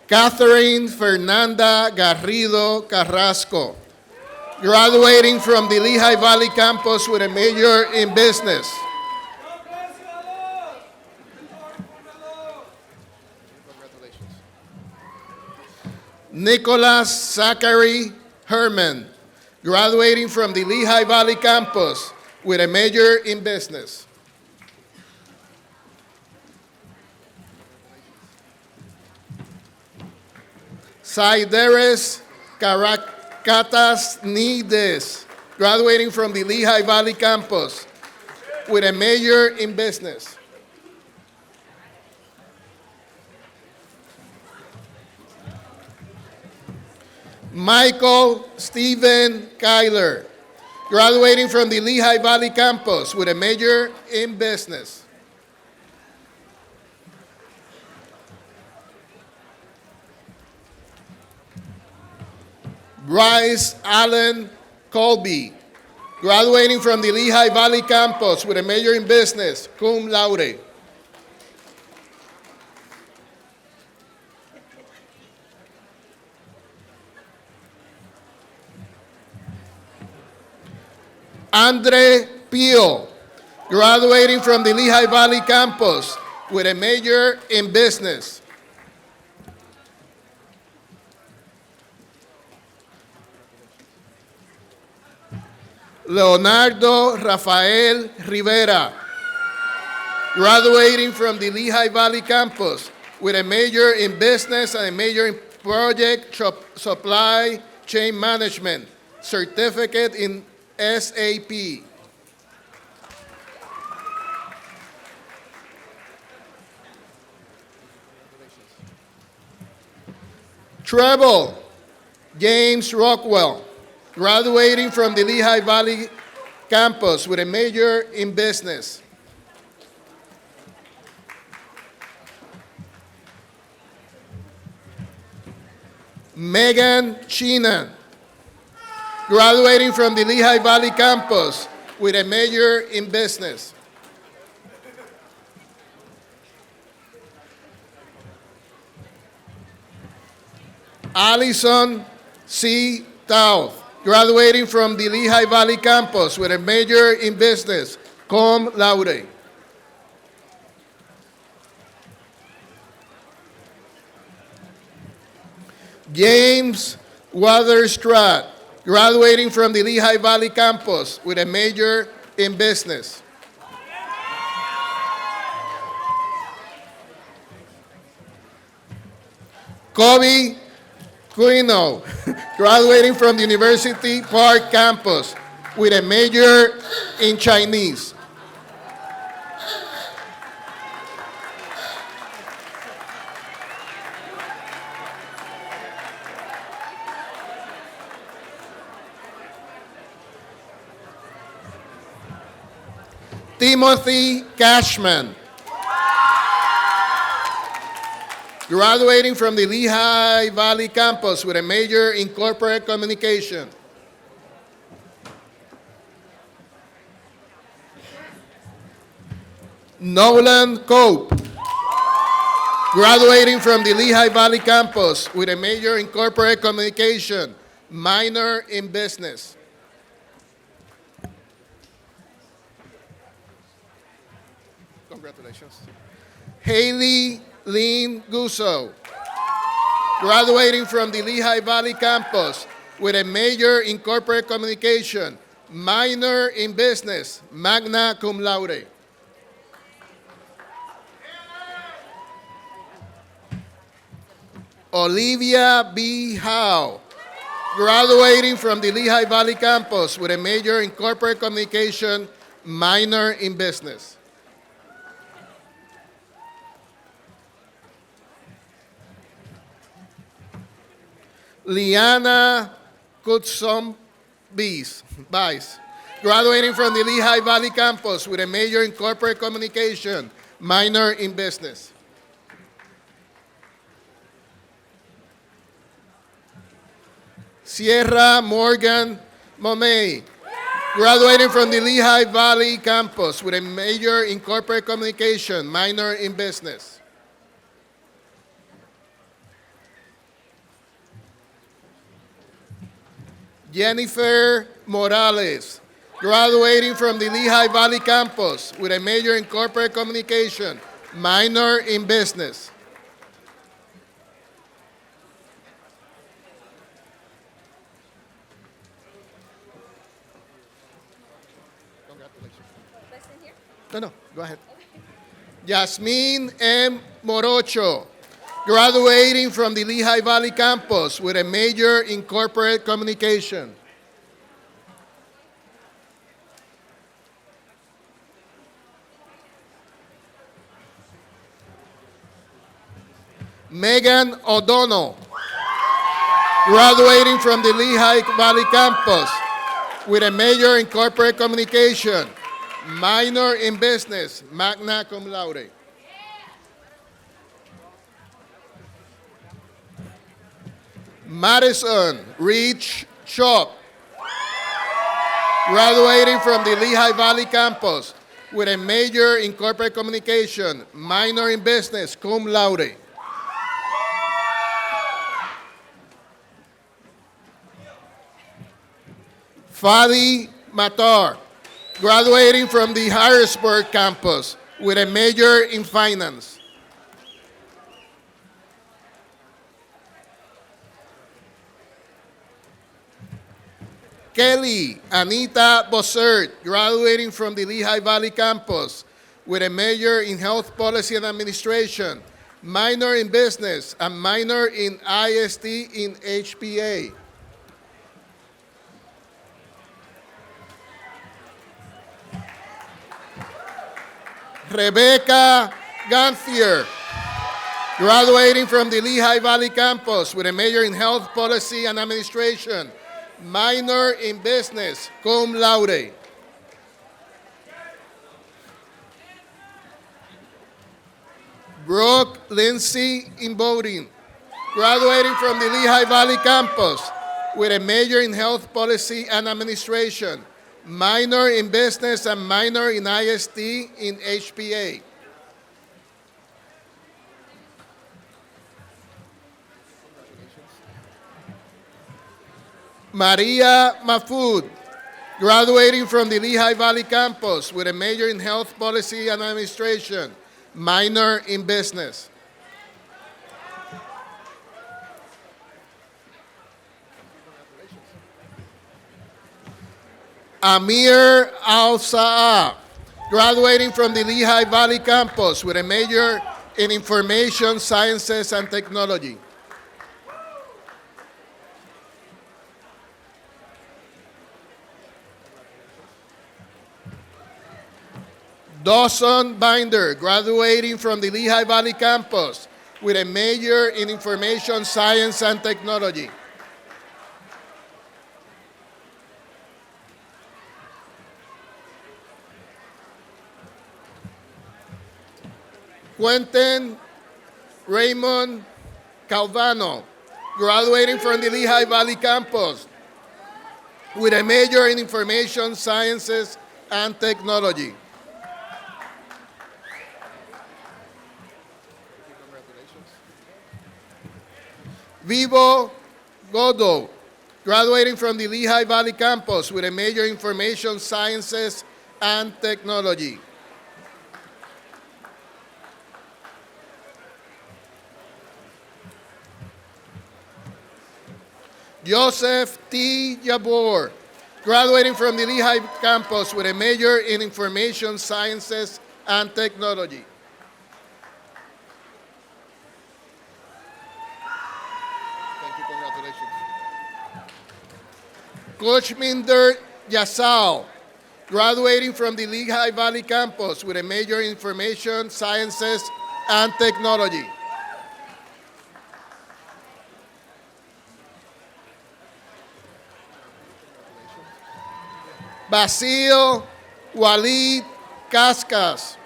Catherine Fernanda Garrido Carrasco, graduating from the Lehigh Valley campus with a major in business. Nicholas Zachary Herman, graduating from the Lehigh Valley campus with a major in business. Saideres Caracatas Nides, graduating from the Lehigh Valley campus with a major in business. Michael Stephen Kyler, graduating from the Lehigh Valley campus with a major in business. Bryce Allen Colby, graduating from the Lehigh Valley campus with a major in business, cum laude. Andre Pio, graduating from the Lehigh Valley campus with a major in business. Leonardo Rafael Rivera, graduating from the Lehigh Valley campus with a major in business and a major in project supply chain management, certificate in SAP. Treble James Rockwell, graduating from the Lehigh Valley campus with a major in business. Megan Cheenan, graduating from the Lehigh Valley campus with a major in business. Allison C. Tao, graduating from the Lehigh Valley campus with a major in business, cum laude. James Waterstrat, graduating from the Lehigh Valley campus with a major in business. Kobe Quino, graduating from the University Park campus with a major in Chinese. Timothy Cashman, graduating from the Lehigh Valley campus with a major in corporate communication. Nolan Cope, graduating from the Lehigh Valley campus with a major in corporate communication, minor in business. Congratulations. Haley Lynn Gusso, graduating from the Lehigh Valley campus with a major in corporate communication, minor in business, magna cum laude. Olivia B. Howe, graduating from the Lehigh Valley campus with a major in corporate communication, minor in business. Liana Kutsom Bice, graduating from the Lehigh Valley campus with a major in corporate communication, minor in business. Sierra Morgan Momay, graduating from the Lehigh Valley campus with a major in corporate communication, minor in business. Jennifer Morales, graduating from the Lehigh Valley campus with a major in corporate communication, minor in business. No, go ahead. Yasmin M. Morocho, graduating from the Lehigh Valley campus with a major in corporate communication. Megan O'Donnell, graduating from the Lehigh Valley campus with a major in corporate communication, minor in business, magna cum laude. Madison Reach Chop, graduating from the Lehigh Valley campus with a major in corporate communication, minor in business, cum laude. Fadi Matar, graduating from the Harrisburg campus with a major in finance. Kelly Anita Bossert, graduating from the Lehigh Valley campus with a major in health policy and administration, minor in business, and minor in IST in HPA. Rebecca Ganthier, graduating from the Lehigh Valley campus with a major in health policy and administration, minor in business, cum laude. Brooke Lindsay Imboden, graduating from the Lehigh Valley campus with a major in health policy and administration, minor in business, and minor in IST in HPA. Maria Mahfood, graduating from the Lehigh Valley campus with a major in health policy and administration, minor in business. Amir Al-Sa'a, graduating from the Lehigh Valley campus with a major in information sciences and technology. Dawson Binder, graduating from the Lehigh Valley campus with a major in information science and technology. Quentin Raymond Calvano, graduating from the Lehigh Valley campus with a major in information sciences and technology. Vivo Godo, graduating from the Lehigh Valley campus with a major in information sciences and technology. Joseph T. Jabor, graduating from the Lehigh campus with a major in information sciences and technology. Thank you, congratulations. Kushminder Yasal, graduating from the Lehigh Valley campus with a major in information sciences and technology. Basil Walid Cascas,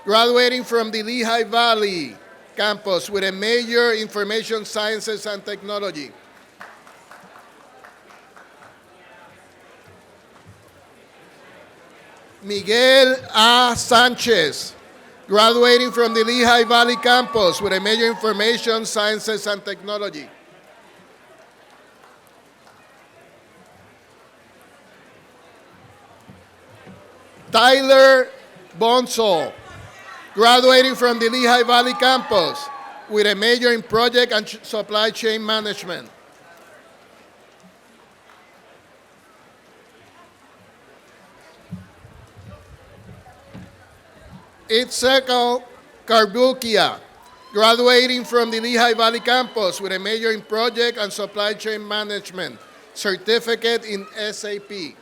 graduating from the Lehigh Valley campus with a major in information sciences and technology. Miguel A. Sanchez, graduating from the Lehigh Valley campus with a major in Information Sciences and Technology. Tyler Bonsall, graduating from the Lehigh Valley campus with a major in Project and Supply Chain Management. Itzekel Karbukia, graduating from the Lehigh Valley campus with a major in Project and Supply Chain Management, certificate in SAP.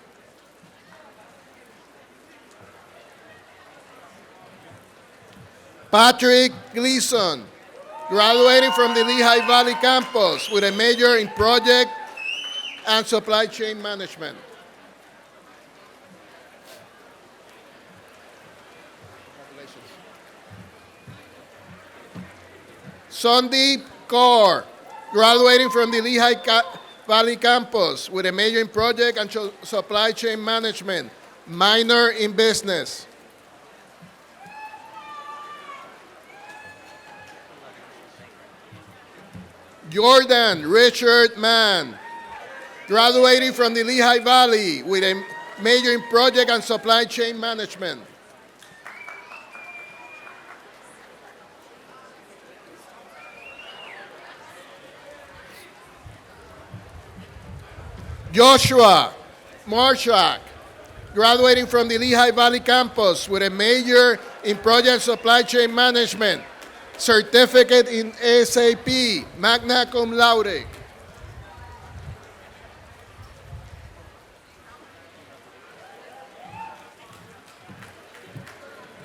Patrick Gleason, graduating from the Lehigh Valley campus with a major in Project and Supply Chain Management. Sandeep Kaur, graduating from the Lehigh Valley campus with a major in Project and Supply Chain Management, minor in Business. Jordan Richard Mann, graduating from the Lehigh Valley with a major in Project and Supply Chain Management. Joshua Marshak, graduating from the Lehigh Valley campus with a major in Project and Supply Chain Management, certificate in SAP, magna cum laude.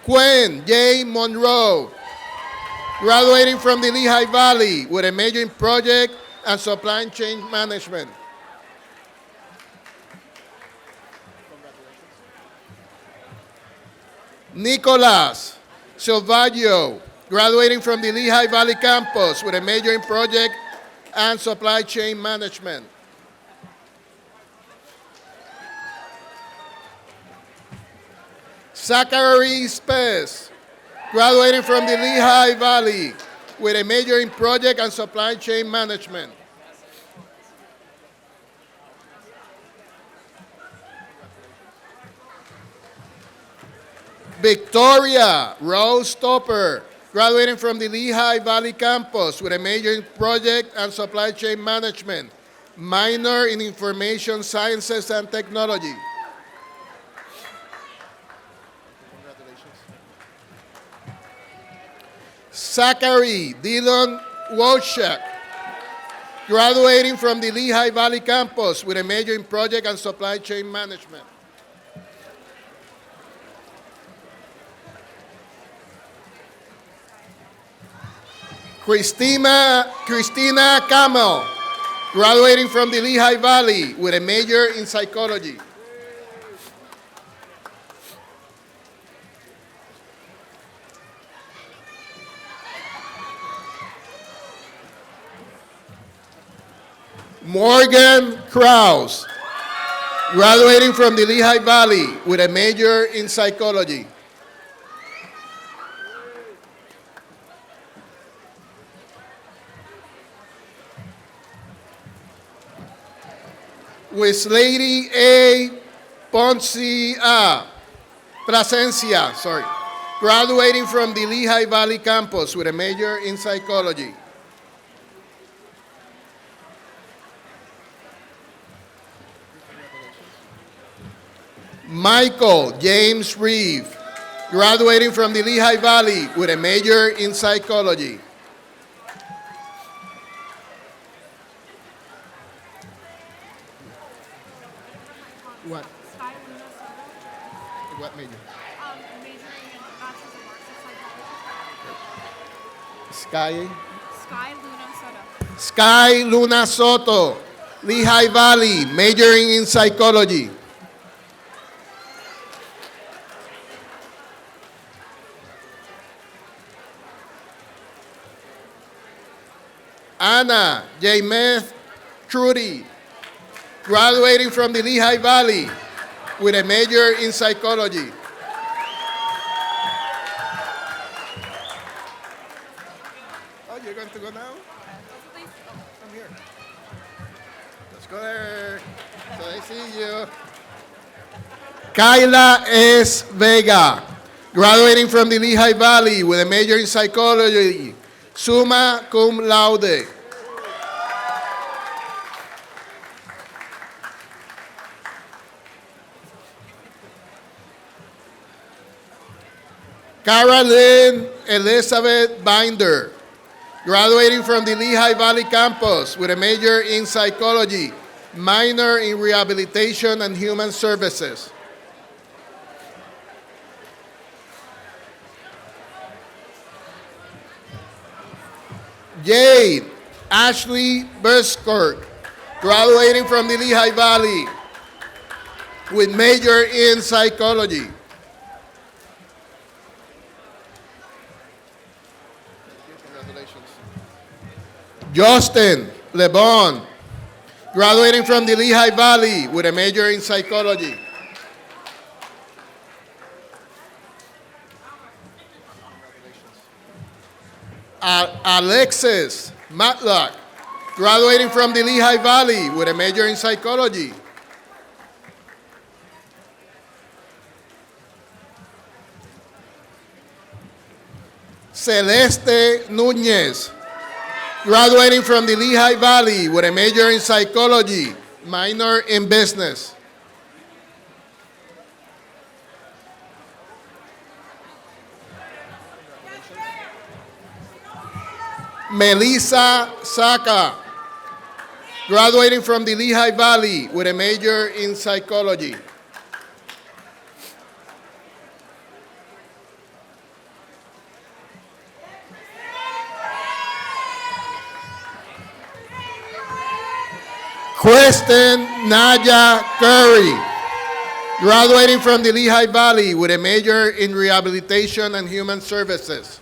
Gwen J. Monroe, graduating from the Lehigh Valley with a major in Project and Supply Chain Management. Nicolas Silvaggio, graduating from the Lehigh Valley campus with a major in Project and Supply Chain Management. Zachary Spes, graduating from the Lehigh Valley with a major in Project and Supply Chain Management. Victoria Rose Topper, graduating from the Lehigh Valley campus with a major in Project and Supply Chain Management, minor in Information Sciences and Technology. Congratulations. Zachary Dillon Wolchak, graduating from the Lehigh Valley campus with a major in Project and Supply Chain Management. Christina Camel, graduating from the Lehigh Valley with a major in Psychology. Morgan Krause, graduating from the Lehigh Valley with a major in Psychology. Lady A. Plasencia, graduating from the Lehigh Valley campus with a major in Psychology. Michael James Reeve, graduating from the Lehigh Valley with a major in Psychology. What? What major? Majoring in Bachelor's of Arts in Sky Psychology. Luna Soto. Sky Luna Soto, Lehigh Valley, majoring in Psychology. Anna Jameth Trudy, graduating from the Lehigh Valley with a major in Psychology. There. So I see you. Kyla S. Vega, graduating from the Lehigh Valley with a major in psychology, summa cum laude. Carolyn Elizabeth Binder, graduating from the Lehigh Valley campus with a major in psychology, minor in rehabilitation and human services. Jade Ashley Buskirk, graduating from the Lehigh Valley with major in psychology. Congratulations. Justin LeBon, graduating from the Lehigh Valley with a major in psychology. Alexis Matlock, graduating from the Lehigh Valley with a major in psychology. Celeste Nunez, graduating from the Lehigh Valley with a major in psychology, minor in business. Melissa Saka, graduating from the Lehigh Valley with a major in psychology. Kristen Naya Curry, graduating from the Lehigh Valley with a major in rehabilitation and human services.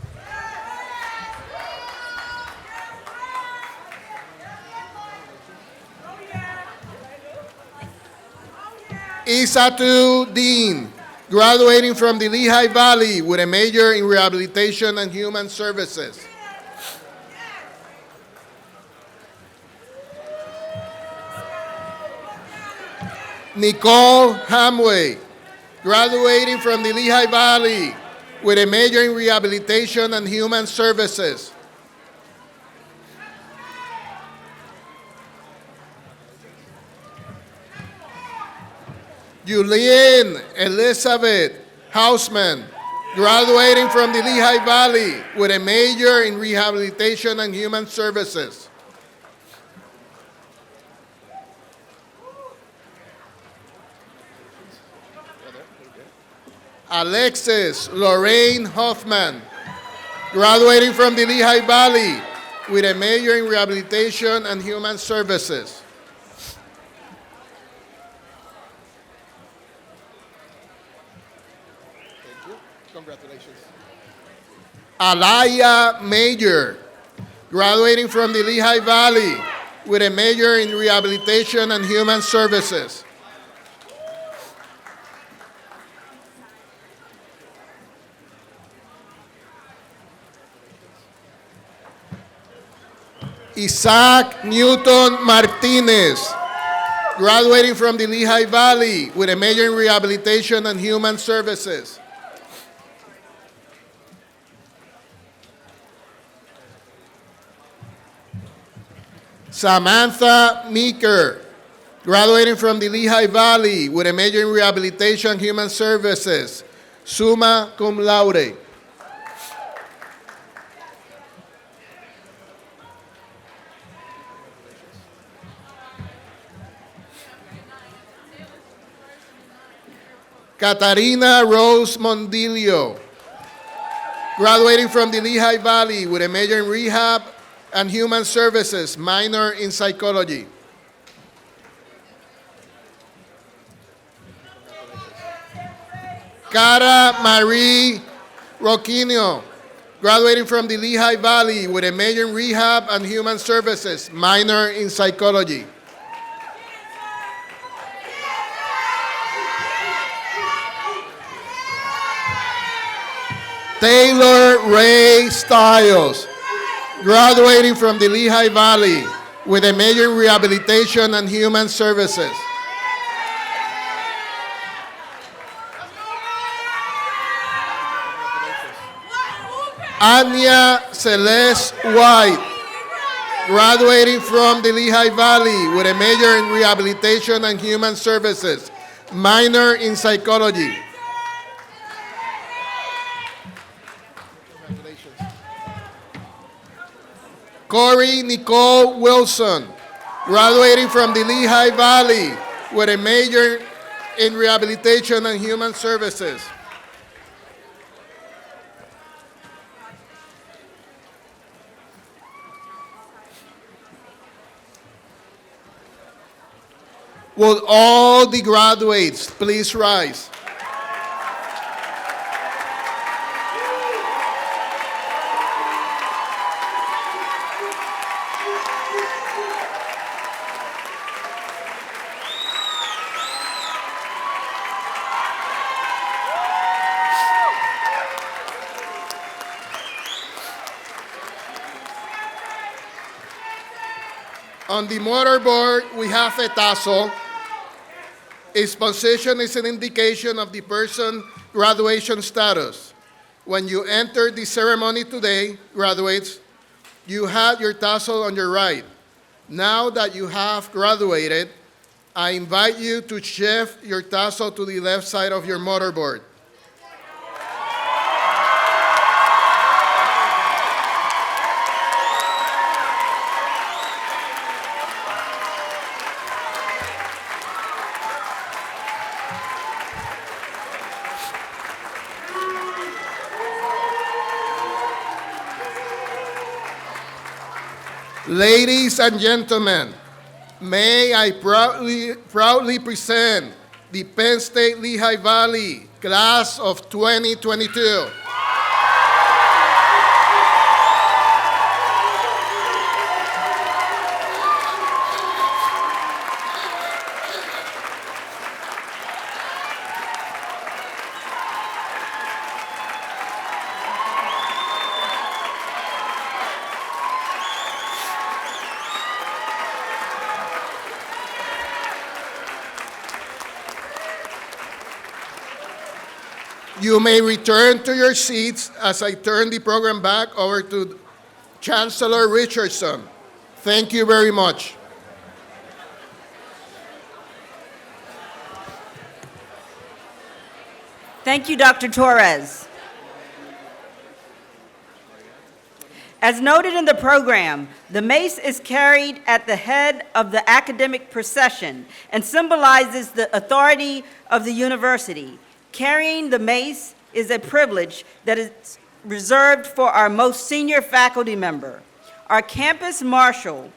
Isatu Dean, graduating from the Lehigh Valley with a major in rehabilitation and human services. Nicole Hamway, graduating from the Lehigh Valley with a major in rehabilitation and human services. Julienne Elizabeth Hausman, graduating from the Lehigh Valley with a major in rehabilitation and human services. Alexis Lorraine Hoffman, graduating from the Lehigh Valley with a major in rehabilitation and human services. Congratulations. Alaya Major, graduating from the Lehigh Valley with a major in rehabilitation and human services. Isaac Newton Martinez, graduating from the Lehigh Valley with a major in rehabilitation and human services. Samantha Meeker, graduating from the Lehigh Valley with a major in rehabilitation and human services, summa cum laude. Katarina Rose Mondillo, graduating from the Lehigh Valley with a major in rehab and human services, minor in psychology. Cara Marie Roquino, graduating from the Lehigh Valley with a major in rehab and human services, minor in psychology. Taylor Ray Stiles, graduating from the Lehigh Valley with a major in rehabilitation and human services. Anya Celeste White, graduating from the Lehigh Valley with a major in rehabilitation and human services, minor in psychology. Corey Nicole Wilson, graduating from the Lehigh Valley with a major in rehabilitation and human services. Will all the graduates please rise? On the mortarboard, we have a tassel. Its position is an indication of the person's graduation status. When you enter the ceremony today, graduates, you had your tassel on your right. Now that you have graduated, I invite you to shift your tassel to the left side of your mortarboard. Ladies and gentlemen, may I proudly present the Penn State Lehigh Valley Class of 2022. You may return to your seats as I turn the program back over to Chancellor Richardson. Thank you very much. Thank you, Dr. Torres. As noted in the program, the mace is carried at the head of the academic procession and symbolizes the authority of the university. Carrying the mace is a privilege that is reserved for our most senior faculty member. Our campus marshal,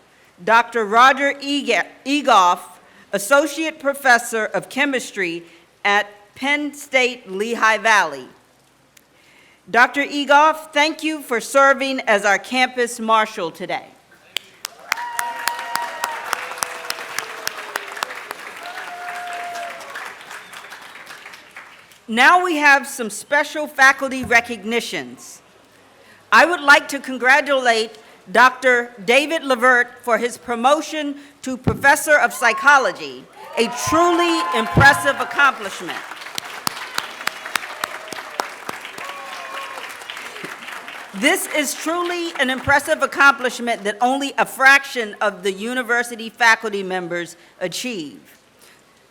Dr. Roger Egoff, Associate Professor of Chemistry at Penn State Lehigh Valley. Dr. Egoff, thank you for serving as our campus marshal today. Now we have some special faculty recognitions. I would like to congratulate Dr. David Levert for his promotion to Professor of Psychology, a truly impressive accomplishment. This is truly an impressive accomplishment that only a fraction of the university faculty members achieve.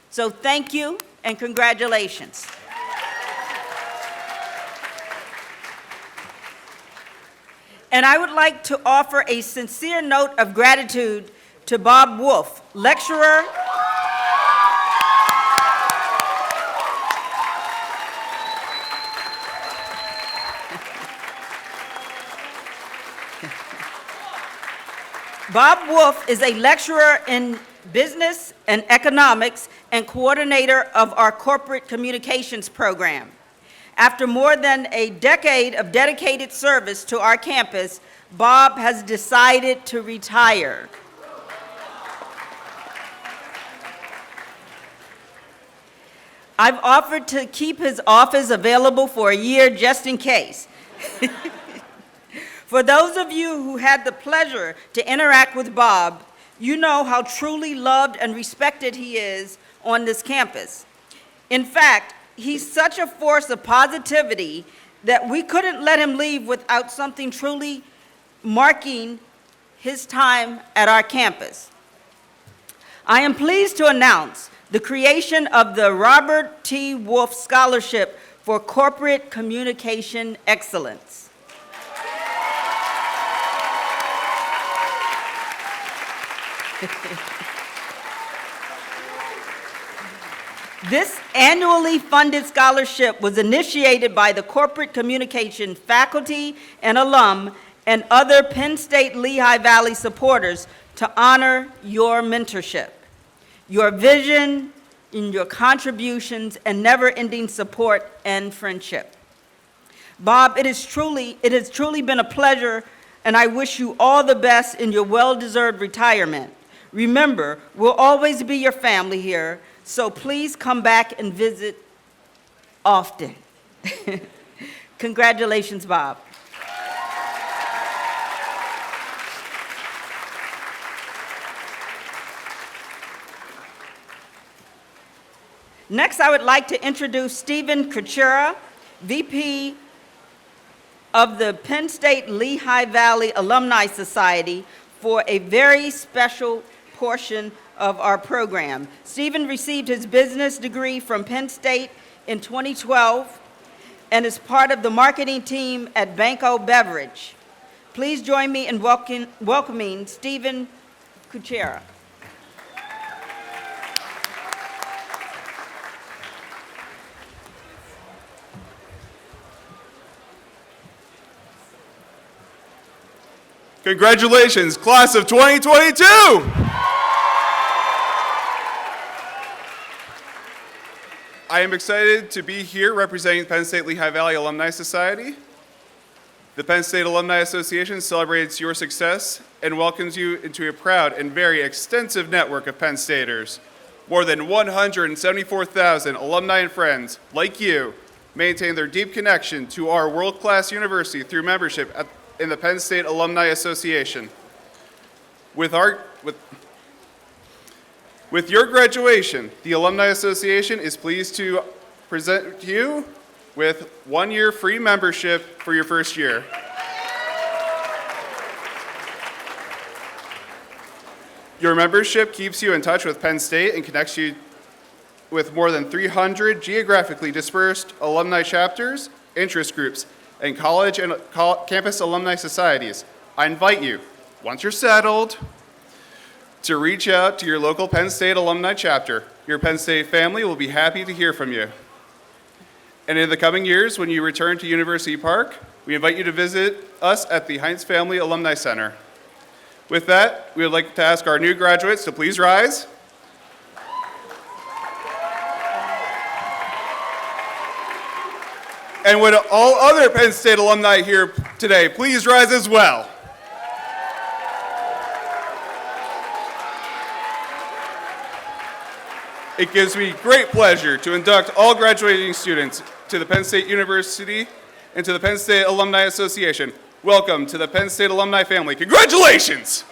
So thank you and congratulations. And I would like to offer a sincere note of gratitude to Bob Wolf, lecturer Bob Wolf is a lecturer in business and economics and coordinator of our corporate communications program. After more than a decade of dedicated service to our campus, Bob has decided to retire. I've offered to keep his office available for a year just in case. For those of you who had the pleasure to interact with Bob, You know how truly loved and respected he is on this campus. In fact, he's such a force of positivity that we couldn't let him leave without something truly marking his time at our campus. I am pleased to announce the creation of the Robert T. Wolf Scholarship for Corporate Communication Excellence. This annually funded scholarship was initiated by the corporate communication faculty and alum and other Penn State Lehigh Valley supporters to honor your mentorship, your vision, and your contributions and never-ending support and friendship. Bob, it has truly been a pleasure, and I wish you all the best in your well-deserved retirement. Remember, we'll always be your family here, so please come back and visit often. Congratulations, Bob. Next, I would like to introduce Stephen Kuchera, VP of the Penn State Lehigh Valley Alumni Society, for a very special portion of our program. Stephen received his business degree from Penn State in 2012 and is part of the marketing team at Banco Beverage. Please join me in welcoming Stephen Kuchera. Congratulations, class of 2022! I am excited to be here representing Penn State Lehigh Valley Alumni Society. The Penn State Alumni Association celebrates your success and welcomes you into a proud and very extensive network of Penn Staters. More than 174,000 alumni and friends, like you, maintain their deep connection to our world-class university through membership in the Penn State Alumni Association. With your graduation, the Alumni Association is pleased to present you with 1 year free membership for your first year. Your membership keeps you in touch with Penn State and connects you with more than 300 geographically dispersed alumni chapters, interest groups, and college and campus alumni societies. I invite you, once you're settled, to reach out to your local Penn State alumni chapter. Your Penn State family will be happy to hear from you. And in the coming years, when you return to University Park, we invite you to visit us at the Heinz Family Alumni Center. With that, we would like to ask our new graduates to please rise. And would all other Penn State alumni here today please rise as well? It gives me great pleasure to induct all graduating students to the Penn State University and to the Penn State Alumni Association. Welcome to the Penn State alumni family. Congratulations!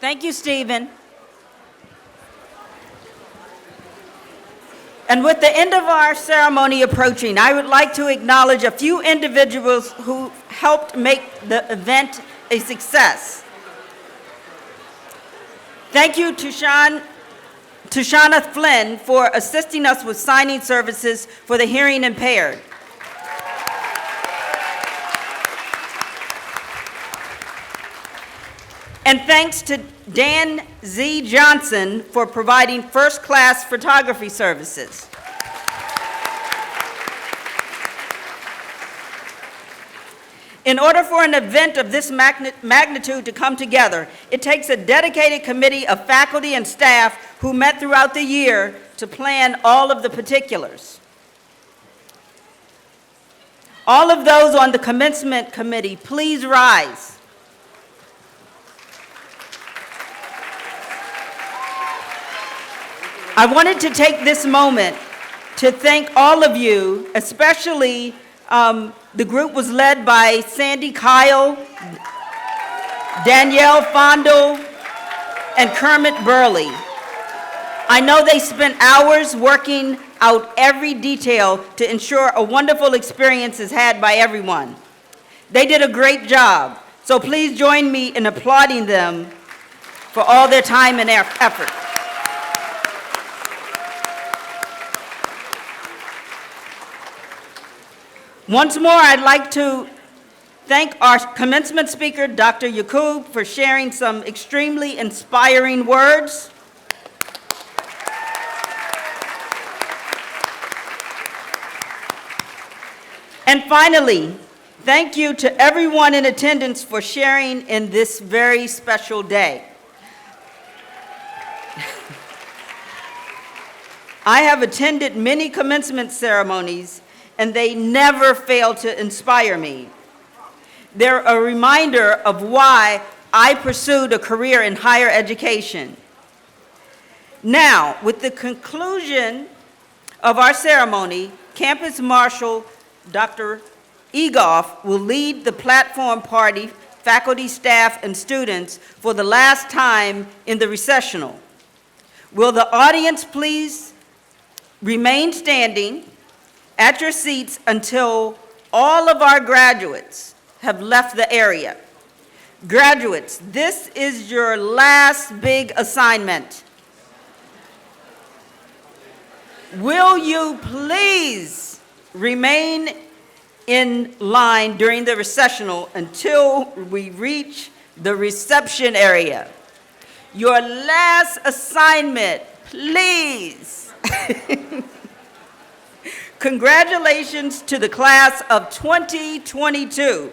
Thank you, Stephen. And with the end of our ceremony approaching, I would like to acknowledge a few individuals who helped make the event a success. Thank you to Shana Flynn for assisting us with signing services for the hearing impaired. And thanks to Dan Z. Johnson for providing first-class photography services. In order for an event of this magnitude to come together, it takes a dedicated committee of faculty and staff who met throughout the year to plan all of the particulars. All of those on the commencement committee, please rise. I wanted to take this moment to thank all of you, especially the group was led by Sandy Kyle, Danielle Fondle, and Kermit Burley. I know they spent hours working out every detail to ensure a wonderful experience is had by everyone. They did a great job, so please join me in applauding them for all their time and effort. Once more, I'd like to thank our commencement speaker, Dr. Yakub, for sharing some extremely inspiring words. And finally, thank you to everyone in attendance for sharing in this very special day. I have attended many commencement ceremonies, and they never fail to inspire me. They're a reminder of why I pursued a career in higher education. Now, with the conclusion of our ceremony, Campus Marshal Dr. Egoff will lead the platform party, faculty, staff, and students for the last time in the recessional. Will the audience please remain standing at your seats until all of our graduates have left the area. Graduates, this is your last big assignment. Will you please remain in line during the recessional until we reach the reception area? Your last assignment, please. Congratulations to the class of 2022.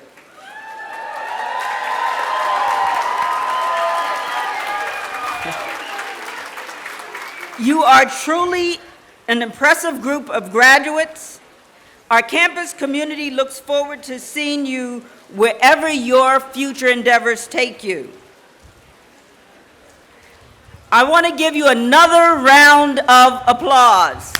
You are truly an impressive group of graduates. Our campus community looks forward to seeing you wherever your future endeavors take you. I want to give you another round of applause.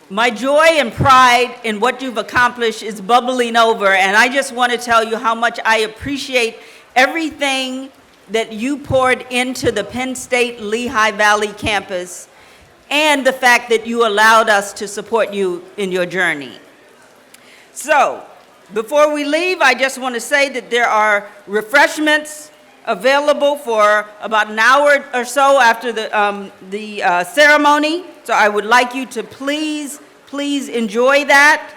My joy and pride in what you've accomplished is bubbling over, and I just want to tell you how much I appreciate everything that you poured into the Penn State Lehigh Valley campus and the fact that you allowed us to support you in your journey. So, before we leave, I just want to say that there are refreshments available for about an hour or so after the ceremony. So I would like you to please enjoy that.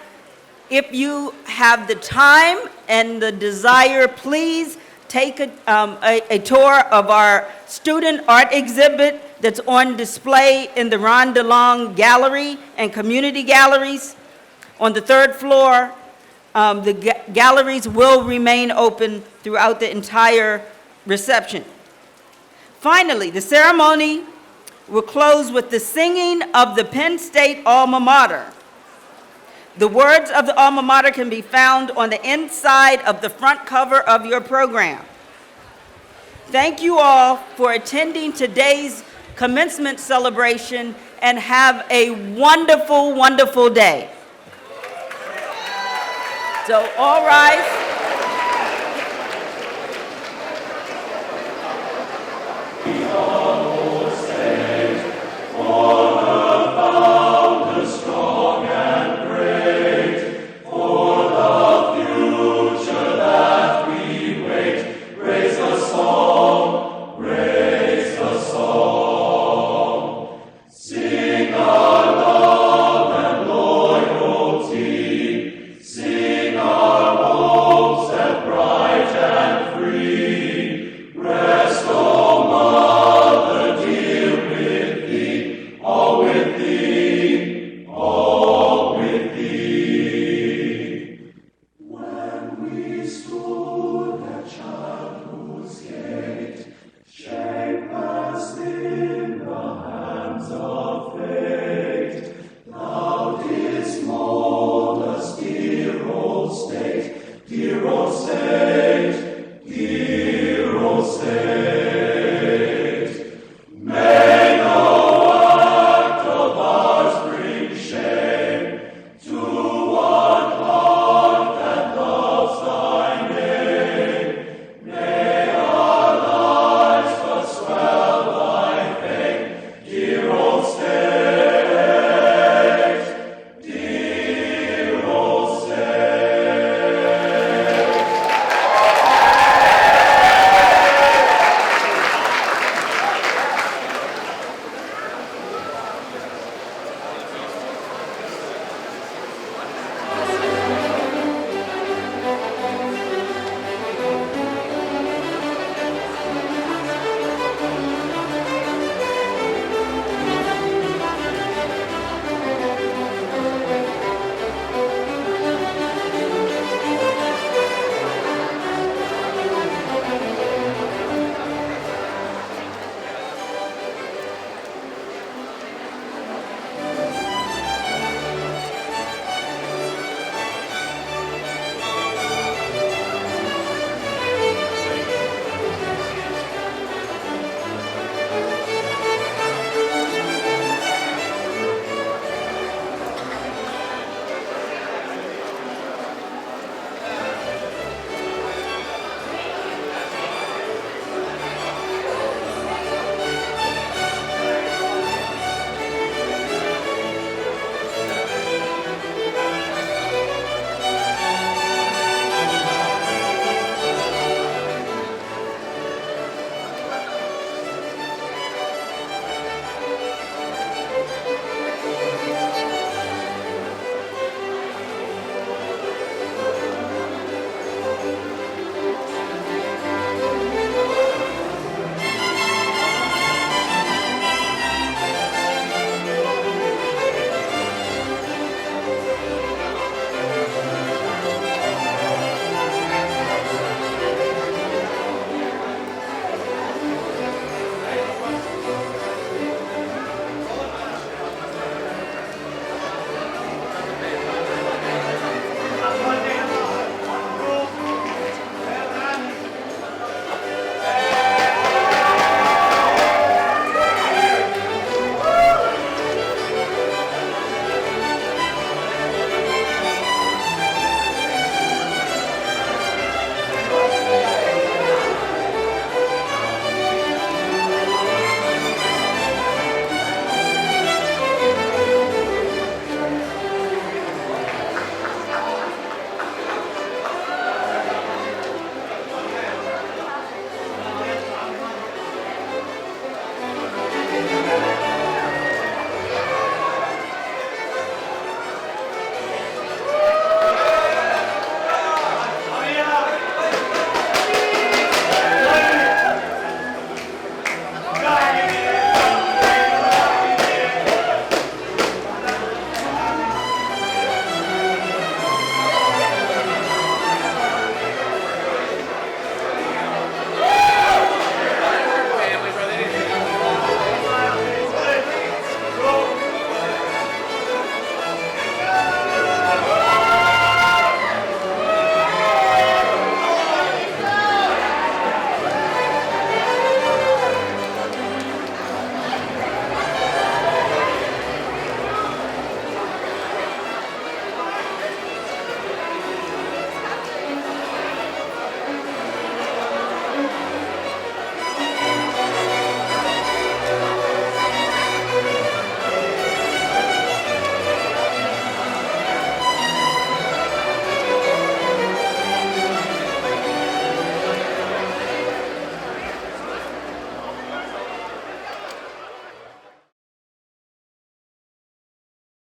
If you have the time and the desire, please take a tour of our student art exhibit that's on display in the Ron DeLong Gallery and Community Galleries on the third floor. The galleries will remain open throughout the entire reception. Finally, the ceremony will close with the singing of the Penn State alma mater. The words of the alma mater can be found on the inside of the front cover of your program. Thank you all for attending today's commencement celebration, and have a wonderful, wonderful day. So, all rise.